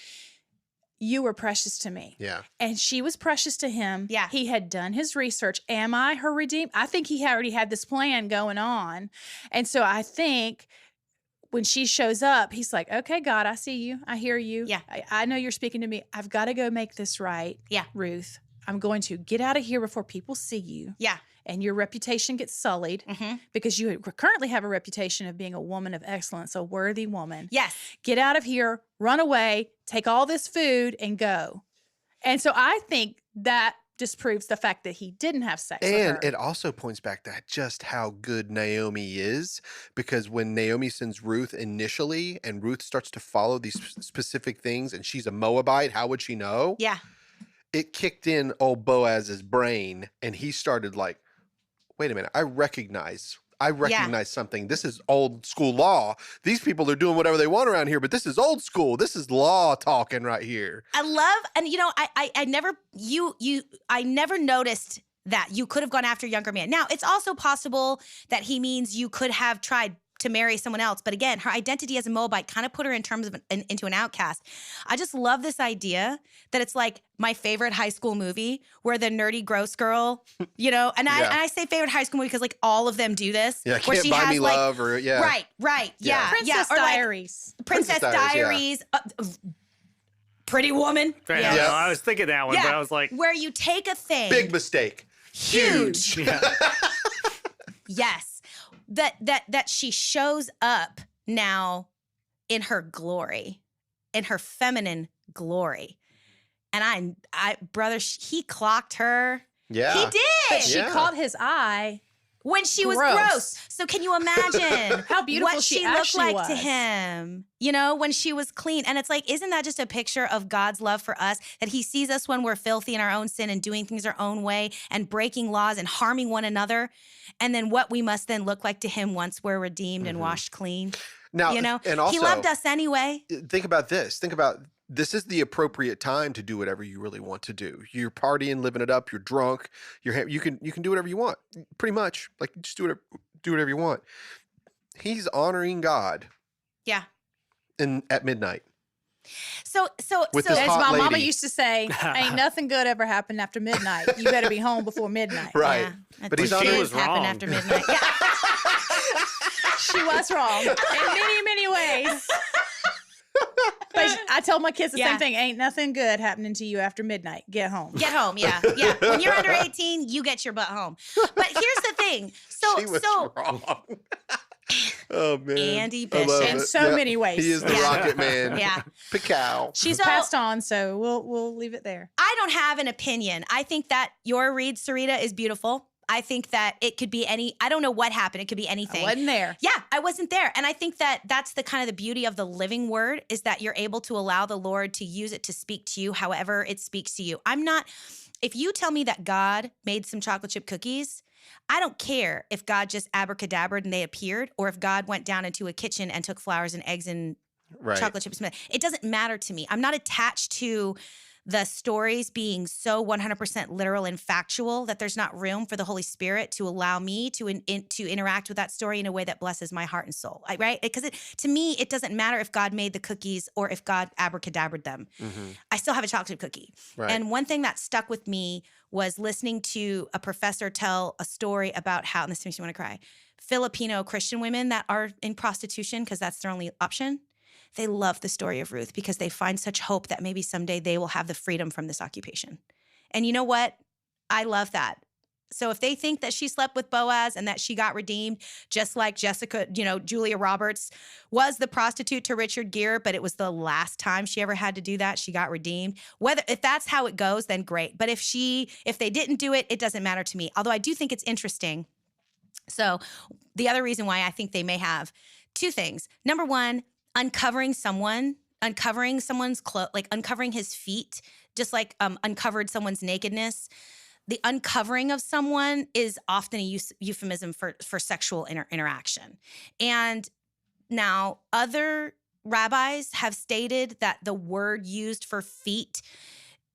You were precious to me. Yeah. And she was precious to him. Yeah. He had done his research. Am I her redeemed? I think he already had this plan going on. And so I think when she shows up, he's like, okay, God, I see you. I hear you. Yeah. I know you're speaking to me. I've got to go make this right. Yeah. Ruth, I'm going to get out of here before people see you. Yeah. And your reputation gets sullied because you currently have a reputation of being a woman of excellence, a worthy woman. Yes. Get out of here, run away, take all this food and go. And so I think that disproves the fact that he didn't have sex with her. And it also points back to just how good Naomi is, because when Naomi sends Ruth initially and Ruth starts to follow these specific things and she's a Moabite, how would she know? Yeah. It kicked in old Boaz's brain and he started like, wait a minute, I recognize something. This is old school law. These people are doing whatever they want around here, but this is old school. This is law talking right here. I love, and I never noticed that you could have gone after a younger man. Now, it's also possible that he means you could have tried to marry someone else. But again, her identity as a Moabite kind of put her in terms of into an outcast. I just love this idea that it's like my favorite high school movie where the nerdy gross girl, and I say favorite high school movie because like all of them do this. Yeah, where Can't she Buy has Me like, Love or yeah. Right. Yeah. Princess Or like Diaries. Princess Diaries. Pretty Woman. Right. Yeah. Yeah. I was thinking that one, but I was like, where you take a thing. Big mistake. Huge. yeah. Yes. That she shows up now in her glory, in her feminine glory. And he clocked her. Yeah. He did. But she Yeah. caught his eye. When she was Gross. gross. So can you imagine How beautiful what she she looked actually like to was. him, when she was clean? And it's like, isn't that just a picture of God's love for us? That he sees us when we're filthy in our own sin and doing things our own way and breaking laws and harming one another. And then what we must then look like to him once we're redeemed and washed clean. Now, and also, he loved us anyway. Think about this. This is the appropriate time to do whatever you really want to do. You're partying, living it up. You're drunk. You can do whatever you want. Pretty much, like just do whatever you want. He's honoring God. Yeah. At midnight. So With this As hot my mama lady. used to say, ain't nothing good ever happened after midnight. You better be home before midnight. Right. Yeah, But he's things honoring. was happen wrong. after midnight. Yeah. She was wrong in many, many ways. But I told my kids the Yeah. same thing. Ain't nothing good happening to you after midnight. Get home. Get home, yeah. When you're under 18, you get your butt home. But here's the thing. She was wrong. Oh man. Andy I love Bishop. In it. so many ways. He is the Yeah. Rocket Man. Yeah. Picow. She's So- passed on, so we'll leave it there. I don't have an opinion. I think that your read, Sarita, is beautiful. I think that it could be I don't know what happened. It could be anything. I wasn't there. Yeah, I wasn't there. And I think that that's the kind of the beauty of the living word is that you're able to allow the Lord to use it to speak to you however it speaks to you. If you tell me that God made some chocolate chip cookies, I don't care if God just abracadabraed and they appeared or if God went down into a kitchen and took flowers and eggs and Right. chocolate chips. It doesn't matter to me. I'm not attached to the stories being so 100% literal and factual that there's not room for the Holy Spirit to allow me to interact with that story in a way that blesses my heart and soul, right? Because to me, it doesn't matter if God made the cookies or if God abracadabraed them. Mhm. I still have a chocolate cookie. Right. And one thing that stuck with me was listening to a professor tell a story about how, and this makes me want to cry, Filipino Christian women that are in prostitution because that's their only option. they love the story of Ruth because they find such hope that maybe someday they will have the freedom from this occupation. And you know what? I love that. So if they think that she slept with Boaz and that she got redeemed, just like Jessica, Julia Roberts was the prostitute to Richard Gere, but it was the last time she ever had to do that, she got redeemed. If that's how it goes, then great. But if they didn't do it, it doesn't matter to me. Although I do think it's interesting. So the other reason why I think they may have two things. Number one, uncovering someone's clothes, like uncovering his feet, just like uncovered someone's nakedness. The uncovering of someone is often a euphemism for sexual interaction. And now other rabbis have stated that the word used for feet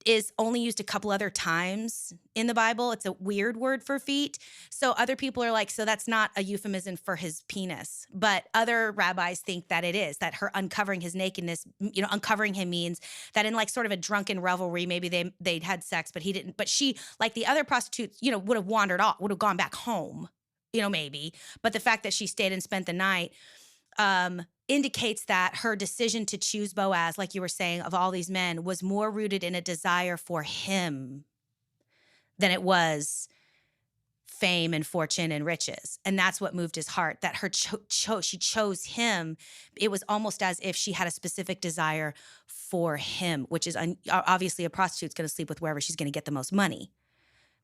is only used a couple other times in the Bible. It's a weird word for feet. So other people are like, so that's not a euphemism for his penis. But other rabbis think that it is, that her uncovering his nakedness, uncovering him means that in like sort of a drunken revelry, maybe they'd had sex, but he didn't. But she, like the other prostitutes, would have wandered off, would have gone back home, maybe. But the fact that she stayed and spent the night, indicates that her decision to choose Boaz, like you were saying, of all these men, was more rooted in a desire for him than it was fame and fortune and riches. And that's what moved his heart, that she chose him. It was almost as if she had a specific desire for him, which is obviously a prostitute's going to sleep with wherever she's going to get the most money.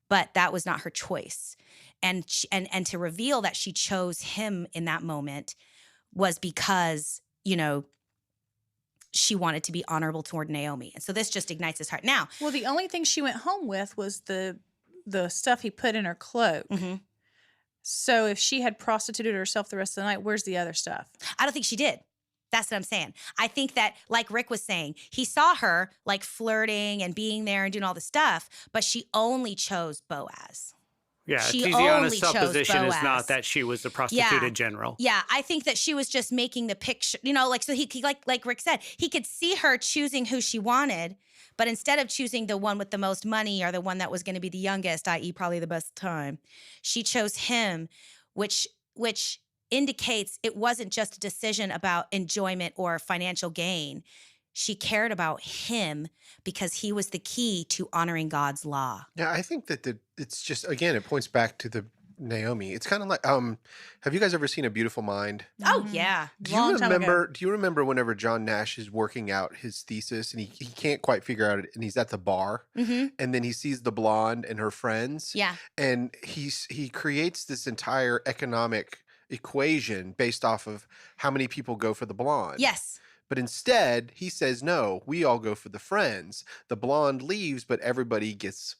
But that was not her choice. And to reveal that she chose him in that moment was because, she wanted to be honorable toward Naomi. And so this just ignites his heart. Now, well, the only thing she went home with was the stuff he put in her cloak. Mm-hmm. So if she had prostituted herself the rest of the night, where's the other stuff? I don't think she did. That's what I'm saying. I think that, like Rick was saying, he saw her like flirting and being there and doing all the stuff, but she only chose Boaz. Yeah, She Tiziana's only chose supposition is Boaz. not that she was the prostituted general. Yeah, I think that she was just making the picture, so he like Rick said, he could see her choosing who she wanted, but instead of choosing the one with the most money or the one that was going to be the youngest, i.e. probably the best time, she chose him, which indicates it wasn't just a decision about enjoyment or financial gain. She cared about him because he was the key to honoring God's law. Yeah, I think that it's just, again, it points back to the Naomi. It's kind of like, have you guys ever seen A Beautiful Mind? Oh, yeah. Do you remember whenever John Nash is working out his thesis and he can't quite figure out it and he's at the bar Mm-hmm. and then he sees the blonde and her friends Yeah. and he creates this entire economic equation based off of how many people go for the blonde. Yes. But instead, he says, no, we all go for the friends. The blonde leaves, but everybody gets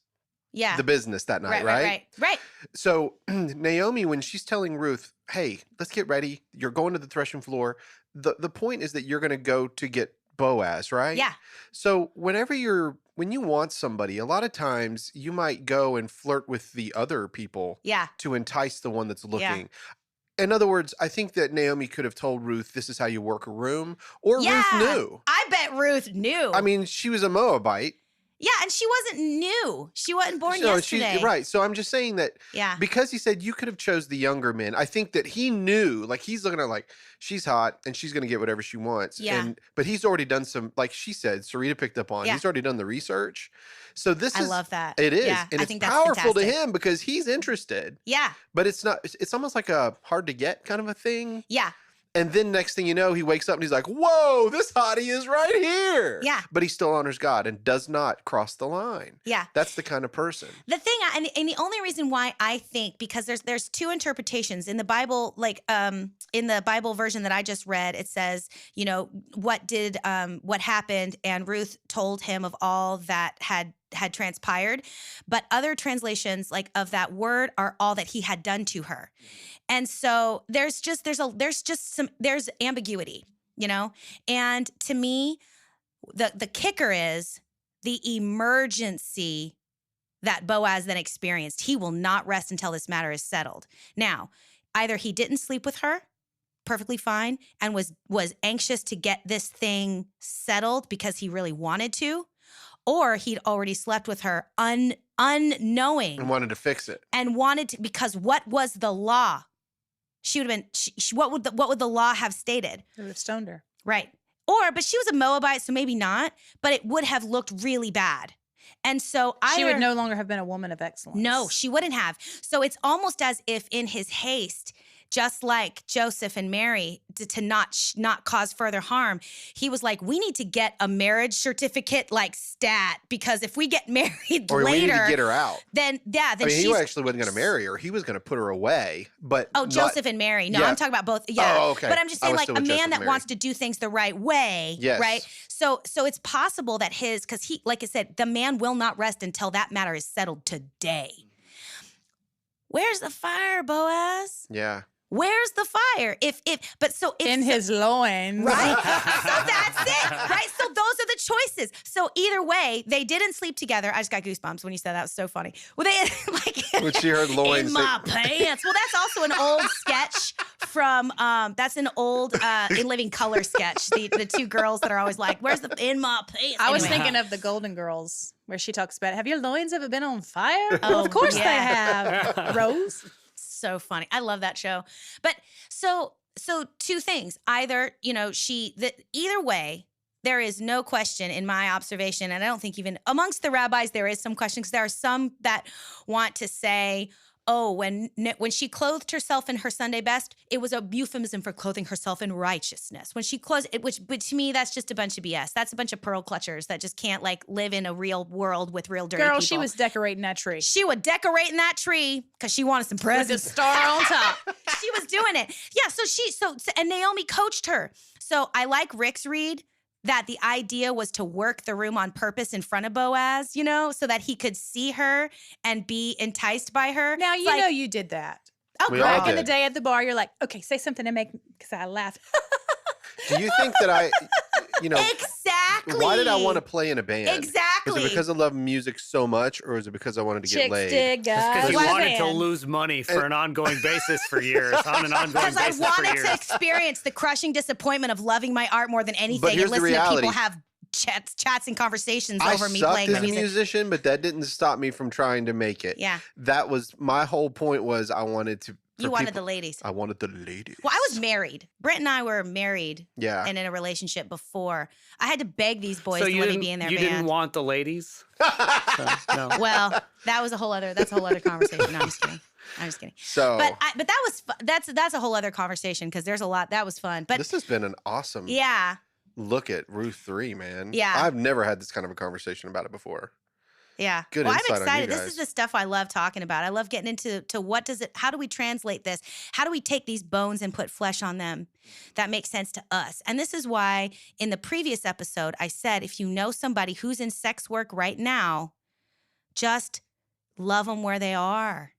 Yeah. the business that night, right? Right. So Naomi, when she's telling Ruth, hey, let's get ready. You're going to the threshing floor. The point is that you're going to go to get Boaz, right? Yeah. So when you want somebody, a lot of times you might go and flirt with the other people Yeah. to entice the one that's looking. In other words, I think that Naomi could have told Ruth, this is how you work a room, or Yeah. Ruth knew. I bet Ruth knew. I mean, she was a Moabite. yeah, and she wasn't new. She wasn't born yesterday. Right. So I'm just saying that Yeah. because he said you could have chose the younger men, I think that he knew, like he's looking at her like, she's hot and she's going to get whatever she wants. Yeah. But he's already done some, like she said, Sarita picked up on, Yeah. he's already done the research. So I love that. It is. Yeah, and I it's think that's powerful to fantastic. him because he's interested. Yeah. But it's not, it's almost like a hard to get kind of a thing. Yeah. And then next thing you know, he wakes up and he's like, whoa, this hottie is right here. Yeah. But he still honors God and does not cross the line. Yeah. That's the kind of person. The thing, and the only reason why I think, because there's two interpretations in the Bible, like in the Bible version that I just read, it says, what happened, and Ruth told him of all that had transpired. But other translations like of that word are all that he had done to her. And so there's ambiguity, And to me, the kicker is the emergency that Boaz then experienced. He will not rest until this matter is settled. Now, either he didn't sleep with her, perfectly fine, and was anxious to get this thing settled because he really wanted to, or he'd already slept with her unknowing And wanted to fix it. and wanted to, because what was the law? She would have been. What would the law have stated? They would have stoned her. Right. But she was a Moabite, so maybe not, but it would have looked really bad. And so she would no longer have been a woman of excellence. No, she wouldn't have. So it's almost as if in his haste, just like Joseph and Mary, to not cause further harm, he was like, we need to get a marriage certificate like stat, because if we get married or later, we need to get her out. Then he actually wasn't going to marry her. He was going to put her away. But Joseph and Mary. No, yeah. I'm talking about both. Yeah. Oh, okay. But I'm just saying, like, a man that wants to do things the right way. Yes. Right. So it's possible that because he, like I said, the man will not rest until that matter is settled today. Where's the fire, Boaz? Yeah. Where's the fire? In his loins. Right? So that's it. Right? So those are the choices. So either way, they didn't sleep together. I just got goosebumps when you said that. It was so funny. Well, they like when she heard loins in my pants. Well, that's also an old sketch from that's an old In Living Color sketch. The two girls that are always like, "Where's the in my pants?" I was thinking of the Golden Girls, where she talks about, "Have your loins ever been on fire?" Well, of course they have, Rose. So funny. I love that show. But so two things. Either, either way, there is no question in my observation, and I don't think even amongst the rabbis there is some question, because there are some that want to say, oh, when she clothed herself in her Sunday best, it was a euphemism for clothing herself in righteousness. When she clothed it, but to me, that's just a bunch of BS. That's a bunch of pearl clutchers that just can't like live in a real world with real dirty people. Girl, she was decorating that tree. She was decorating that tree because she wanted some presents. With a star on top. She was doing it. Yeah, and Naomi coached her. So I like Rick's read that the idea was to work the room on purpose in front of Boaz, so that he could see her and be enticed by her. Now, you know you did that. Oh, back in the day at the bar, you're like, okay, say something to make, because I laugh. Do you think that Exactly. Why did I want to play in a band? Exactly. Was it because I love music so much, or is it because I wanted to get laid? Dig because you wanted to lose money for an ongoing basis for years, on an ongoing basis for years. Because I wanted to experience the crushing disappointment of loving my art more than anything, and listen to people have chats and conversations over me playing as music. a musician, but that didn't stop me from trying to make it. Yeah. That was my whole point. Was I wanted to. You wanted the ladies. I wanted the ladies. Well, I was married. Brent and I were married. Yeah. And in a relationship before. I had to beg these boys to let let me be in their band. You didn't want the ladies? No. Well, that's a whole other conversation. No, I'm just kidding. So, but that was that's a whole other conversation, because there's a lot. That was fun. But this has been an awesome look at Ruth 3, man. Yeah. I've never had this kind of a conversation about it before. Yeah. Good well, insight I'm excited. on you guys. This is the stuff I love talking about. I love getting into how do we translate this? How do we take these bones and put flesh on them that makes sense to us? And this is why in the previous episode, I said, if you know somebody who's in sex work right now, just love them where they are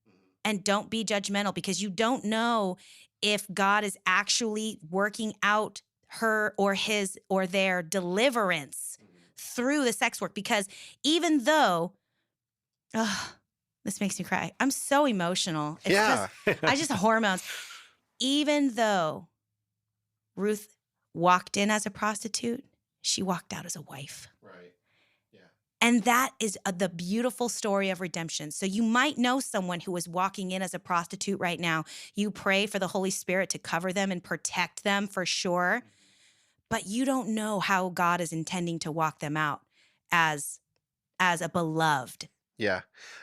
and don't be judgmental, because you don't know if God is actually working out her or his or their deliverance through the sex work. Because even though, this makes me cry. I'm so emotional. It's I just hormones. Even though Ruth walked in as a prostitute, she walked out as a wife. Right. Yeah. And that is the beautiful story of redemption. So you might know someone who is walking in as a prostitute right now. You pray for the Holy Spirit to cover them and protect them for sure. But you don't know how God is intending to walk them out as a beloved. Yeah.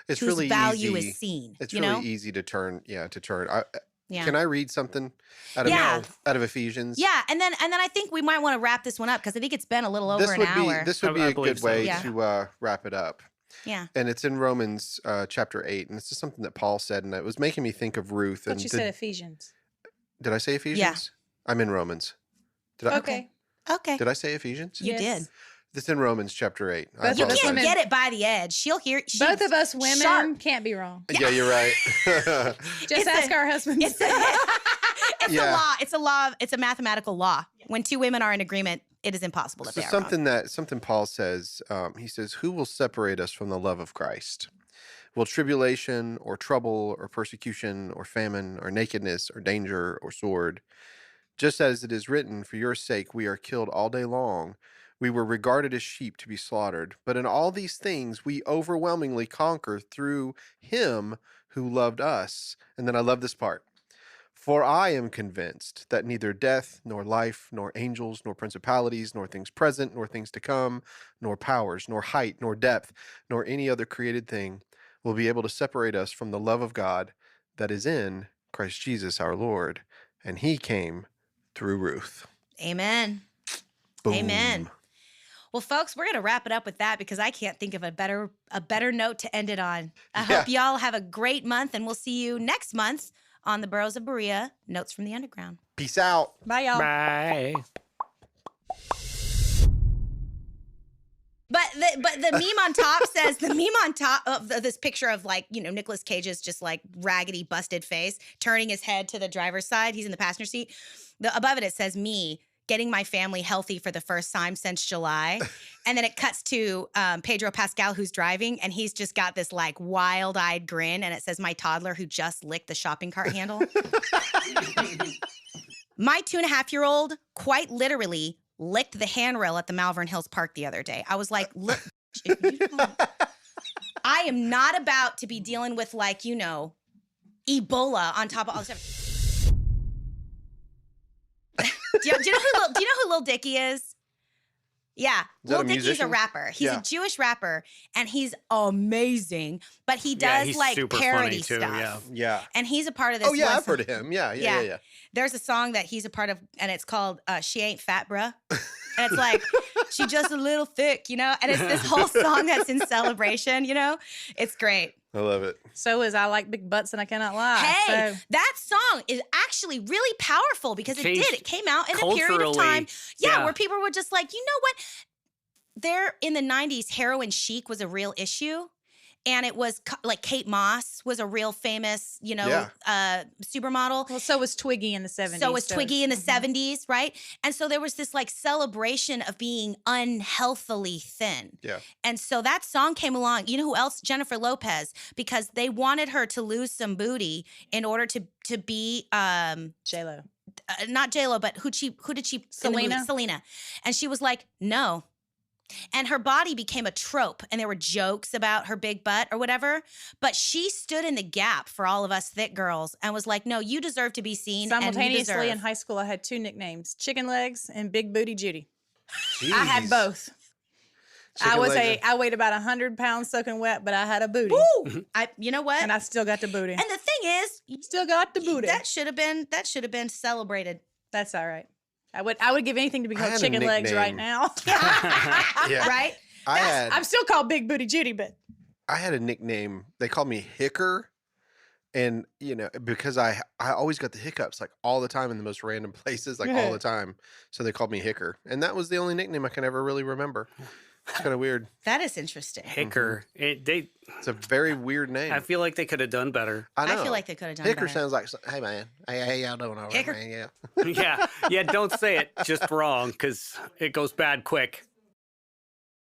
It's whose really value easy. is seen. It's really easy to turn. Yeah. Can I read something out of Ephesians? Yeah, and then I think we might want to wrap this one up, because I think it's been a little over an hour. This would be a good way to wrap it up. Yeah. And it's in Romans chapter 8, and it's just something that Paul said, and it was making me think of Ruth. But you said Ephesians. Did I say Ephesians? Yeah. I'm in Romans. Did I? Okay. Did I say Ephesians? You did. It's in Romans chapter 8. You can't get it by the edge. She'll hear. Both of us women can't be wrong. Yeah, you're right. Just ask our husbands. It's a law. It's a law. It's a mathematical law. When two women are in agreement, it is impossible that they are wrong. Something Paul says. He says, "Who will separate us from the love of Christ? Will tribulation or trouble or persecution or famine or nakedness or danger or sword? Just as it is written, for your sake we are killed all day long. We were regarded as sheep to be slaughtered. But in all these things we overwhelmingly conquer through him who loved us." And then I love this part. For I am convinced that neither death, nor life, nor angels, nor principalities, nor things present, nor things to come, nor powers, nor height, nor depth, nor any other created thing will be able to separate us from the love of God that is in Christ Jesus our Lord. And he came through Ruth. Amen. Boom. Amen. Well, folks, we're going to wrap it up with that because I can't think of a better note to end it on. I hope y'all have a great month, and we'll see you next month on the Burrows of Berea, Notes from the Underground. Peace out. Bye, y'all. Bye. But the meme on top says, the meme on top of this picture of like, you know, Nicolas Cage's just like raggedy busted face, turning his head to the driver's side. He's in the passenger seat. Above it says, me getting my family healthy for the first time since July. And then it cuts to Pedro Pascal, who's driving, and he's just got this like wild-eyed grin, and it says, my toddler who just licked the shopping cart handle. My 2.5-year-old quite literally licked the handrail at the Malvern Hills Park the other day. I was like, look, if you don't, I am not about to be dealing with like, you know, Ebola on top of all this stuff. Do you know who Lil Dicky is? Yeah, Lil Dicky's a rapper. He's a Jewish rapper, and he's amazing. But he does like parody stuff. Yeah. And he's a part of this. Oh yeah, I've heard of him. Yeah. There's a song that he's a part of, and it's called "She Ain't Fat, Bruh," and it's like she just a little thick, you know. And it's this whole song that's in celebration, you know. It's great. I love it. So is I like big butts and I cannot lie. Hey, that song is actually really powerful because it came out in a period of time, where people were just like, you know what? There in the 90s, heroin chic was a real issue. And it was like Kate Moss was a real famous, you know, supermodel. Well, so was Twiggy in the 70s. So was Twiggy in the 70s, right? And so there was this like celebration of being unhealthily thin. Yeah. And so that song came along. You know who else? Jennifer Lopez, because they wanted her to lose some booty in order to be J-Lo. Not J-Lo, but who did she? Selena. Selena. And she was like, no. And her body became a trope, and there were jokes about her big butt or whatever. But she stood in the gap for all of us thick girls and was like, no, you deserve to be seen. Simultaneously in high school, I had 2 nicknames, Chicken Legs and Big Booty Judy. Jeez. I had both. I weighed about 100 pounds soaking wet, but I had a booty. Woo! You know what? And I still got the booty. And the thing is, you still got the booty. That should have been celebrated. That's all right. I would give anything to be called Chicken Legs right now. Right? I'm still called Big Booty Judy, but I had a nickname. They called me Hicker. And, you know, because I always got the hiccups like all the time in the most random places, like all the time. So they called me Hicker. And that was the only nickname I can ever really remember. It's kind of weird. That is interesting. Hicker. It's a very weird name. I feel like they could have done better. I know. I feel like they could have done Hicker better. sounds like, hey, man. Hey, y'all doing all right, man? Yeah. Yeah, don't say it just wrong because it goes bad quick.